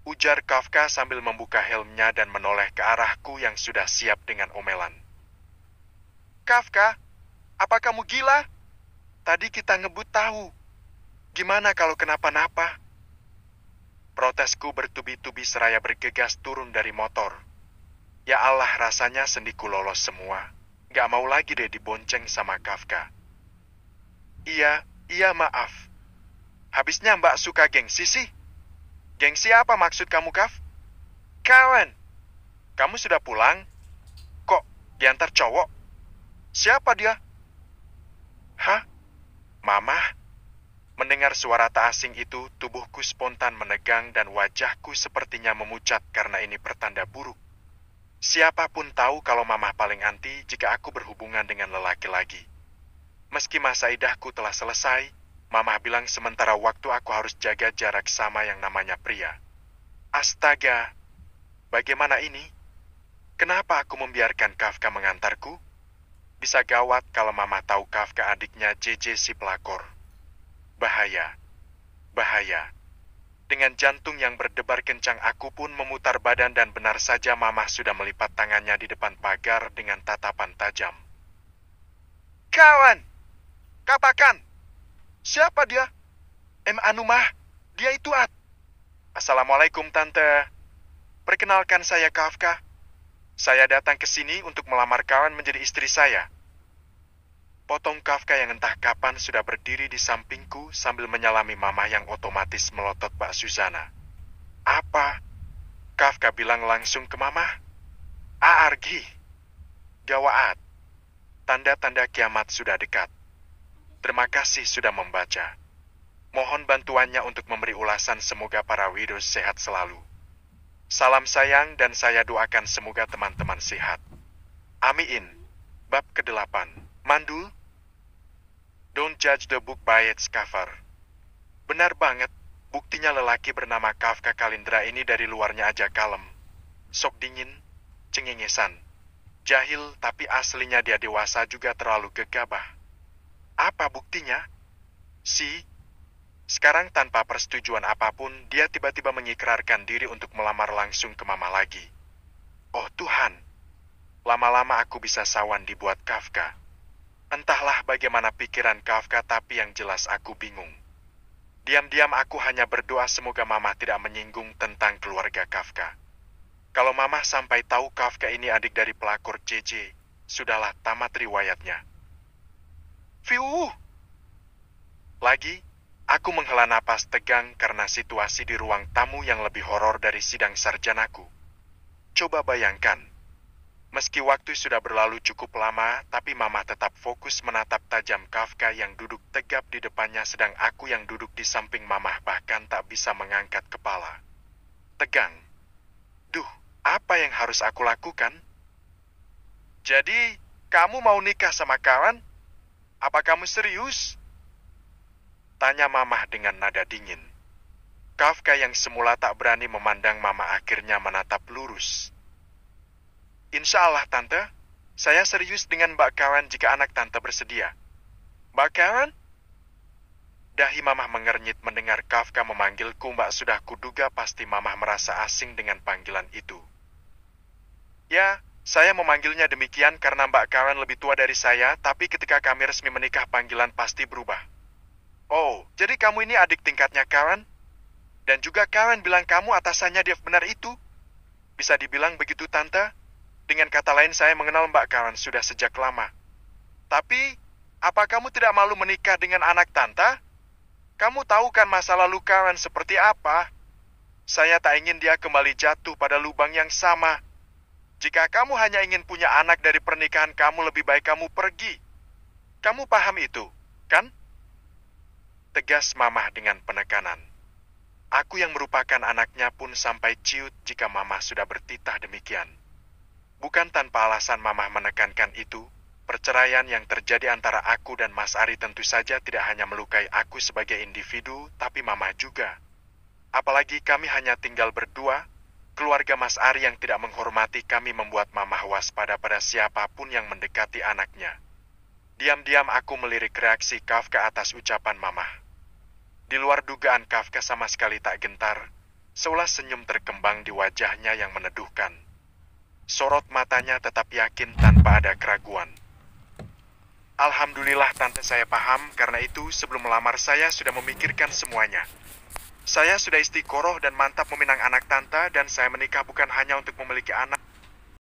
Ujar Kafka sambil membuka helmnya dan menoleh ke arahku yang sudah siap dengan omelan. Kafka, apa kamu gila? Tadi kita ngebut tahu. Gimana kalau kenapa-napa? Protesku bertubi-tubi seraya bergegas turun dari motor. Ya Allah, rasanya sendiku lolos semua. Gak mau lagi deh dibonceng sama Kafka. Iya maaf. Habisnya Mbak suka gengsi sih. Gengsi apa maksud kamu, Kaf? Kawan. Kamu sudah pulang? Kok diantar cowok? Siapa dia? Hah? Mama? Mendengar suara tak asing itu, tubuhku spontan menegang dan wajahku sepertinya memucat karena ini pertanda buruk. Siapapun tahu kalau Mama paling anti jika aku berhubungan dengan lelaki lagi. Meski masa idahku telah selesai, Mama bilang sementara waktu aku harus jaga jarak sama yang namanya pria. Astaga, bagaimana ini? Kenapa aku membiarkan Kafka mengantarku? Bisa gawat kalau Mama tahu Kafka adiknya JJ si pelakor. Bahaya. Dengan jantung yang berdebar kencang aku pun memutar badan dan benar saja Mama sudah melipat tangannya di depan pagar dengan tatapan tajam. Kawan! Kapakan! Siapa dia? Anumah, dia itu Assalamualaikum, Tante. Perkenalkan, saya Kafka. Saya datang ke sini untuk melamar kawan menjadi istri saya. Potong Kafka yang entah kapan sudah berdiri di sampingku sambil menyalami Mama yang otomatis melotot Mbak Suzana. Apa? Kafka bilang langsung ke Mama. Argi. Gawat. Tanda-tanda kiamat sudah dekat. Terima kasih sudah membaca. Mohon bantuannya untuk memberi ulasan, semoga para widows sehat selalu. Salam sayang dan saya doakan semoga teman-teman sehat. Amin. Bab ke-8. Mandul. Don't judge the book by its cover. Benar banget, buktinya lelaki bernama Kafka Kalindra ini dari luarnya aja kalem. Sok dingin, cengengesan. Jahil tapi aslinya dia dewasa juga terlalu gegabah. Apa buktinya? Sekarang tanpa persetujuan apapun, dia tiba-tiba mengikrarkan diri untuk melamar langsung ke Mama lagi. Oh Tuhan, lama-lama aku bisa sawan dibuat Kafka. Entahlah bagaimana pikiran Kafka, tapi yang jelas aku bingung. Diam-diam aku hanya berdoa semoga Mama tidak menyinggung tentang keluarga Kafka. Kalau Mama sampai tahu Kafka ini adik dari pelakor JJ, sudahlah tamat riwayatnya. Fiu! Lagi, aku menghela napas tegang karena situasi di ruang tamu yang lebih horor dari sidang sarjanaku. Coba bayangkan, meski waktu sudah berlalu cukup lama, tapi Mama tetap fokus menatap tajam Kafka yang duduk tegap di depannya sedang aku yang duduk di samping Mama bahkan tak bisa mengangkat kepala. Tegang. Duh, apa yang harus aku lakukan? Jadi, kamu mau nikah sama kawan? Apa kamu serius? Tanya Mama dengan nada dingin. Kafka yang semula tak berani memandang Mama akhirnya menatap lurus. Insya Allah, Tante. Saya serius dengan Mbak Kawan jika anak Tante bersedia. Mbak Kawan? Dahi Mama mengernyit mendengar Kafka memanggilku Mbak. Sudah kuduga pasti Mama merasa asing dengan panggilan itu. Ya, saya memanggilnya demikian karena Mbak Kawan lebih tua dari saya, tapi ketika kami resmi menikah panggilan pasti berubah. Oh, jadi kamu ini adik tingkatnya Kawan? Dan juga Kawan bilang kamu atasannya Dev, benar itu? Bisa dibilang begitu, Tante? Dengan kata lain, saya mengenal Mbak Kawan sudah sejak lama. Tapi, apa kamu tidak malu menikah dengan anak Tante? Kamu tahu kan masa lalu Kawan seperti apa? Saya tak ingin dia kembali jatuh pada lubang yang sama. Jika kamu hanya ingin punya anak dari pernikahan kamu, lebih baik kamu pergi. Kamu paham itu, kan? Tegas Mama dengan penekanan. Aku yang merupakan anaknya pun sampai ciut jika Mama sudah bertitah demikian. Bukan tanpa alasan Mama menekankan itu, perceraian yang terjadi antara aku dan Mas Ari tentu saja tidak hanya melukai aku sebagai individu, tapi Mama juga. Apalagi kami hanya tinggal berdua, keluarga Mas Ari yang tidak menghormati kami membuat Mama waspada pada siapapun yang mendekati anaknya. Diam-diam aku melirik reaksi Kafka atas ucapan Mama. Di luar dugaan Kafka sama sekali tak gentar, seolah senyum terkembang di wajahnya yang meneduhkan. Sorot matanya tetap yakin tanpa ada keraguan. Alhamdulillah Tante, saya paham, karena itu sebelum melamar saya sudah memikirkan semuanya. Saya sudah istiqoroh dan mantap meminang anak Tante, dan saya menikah bukan hanya untuk memiliki anak,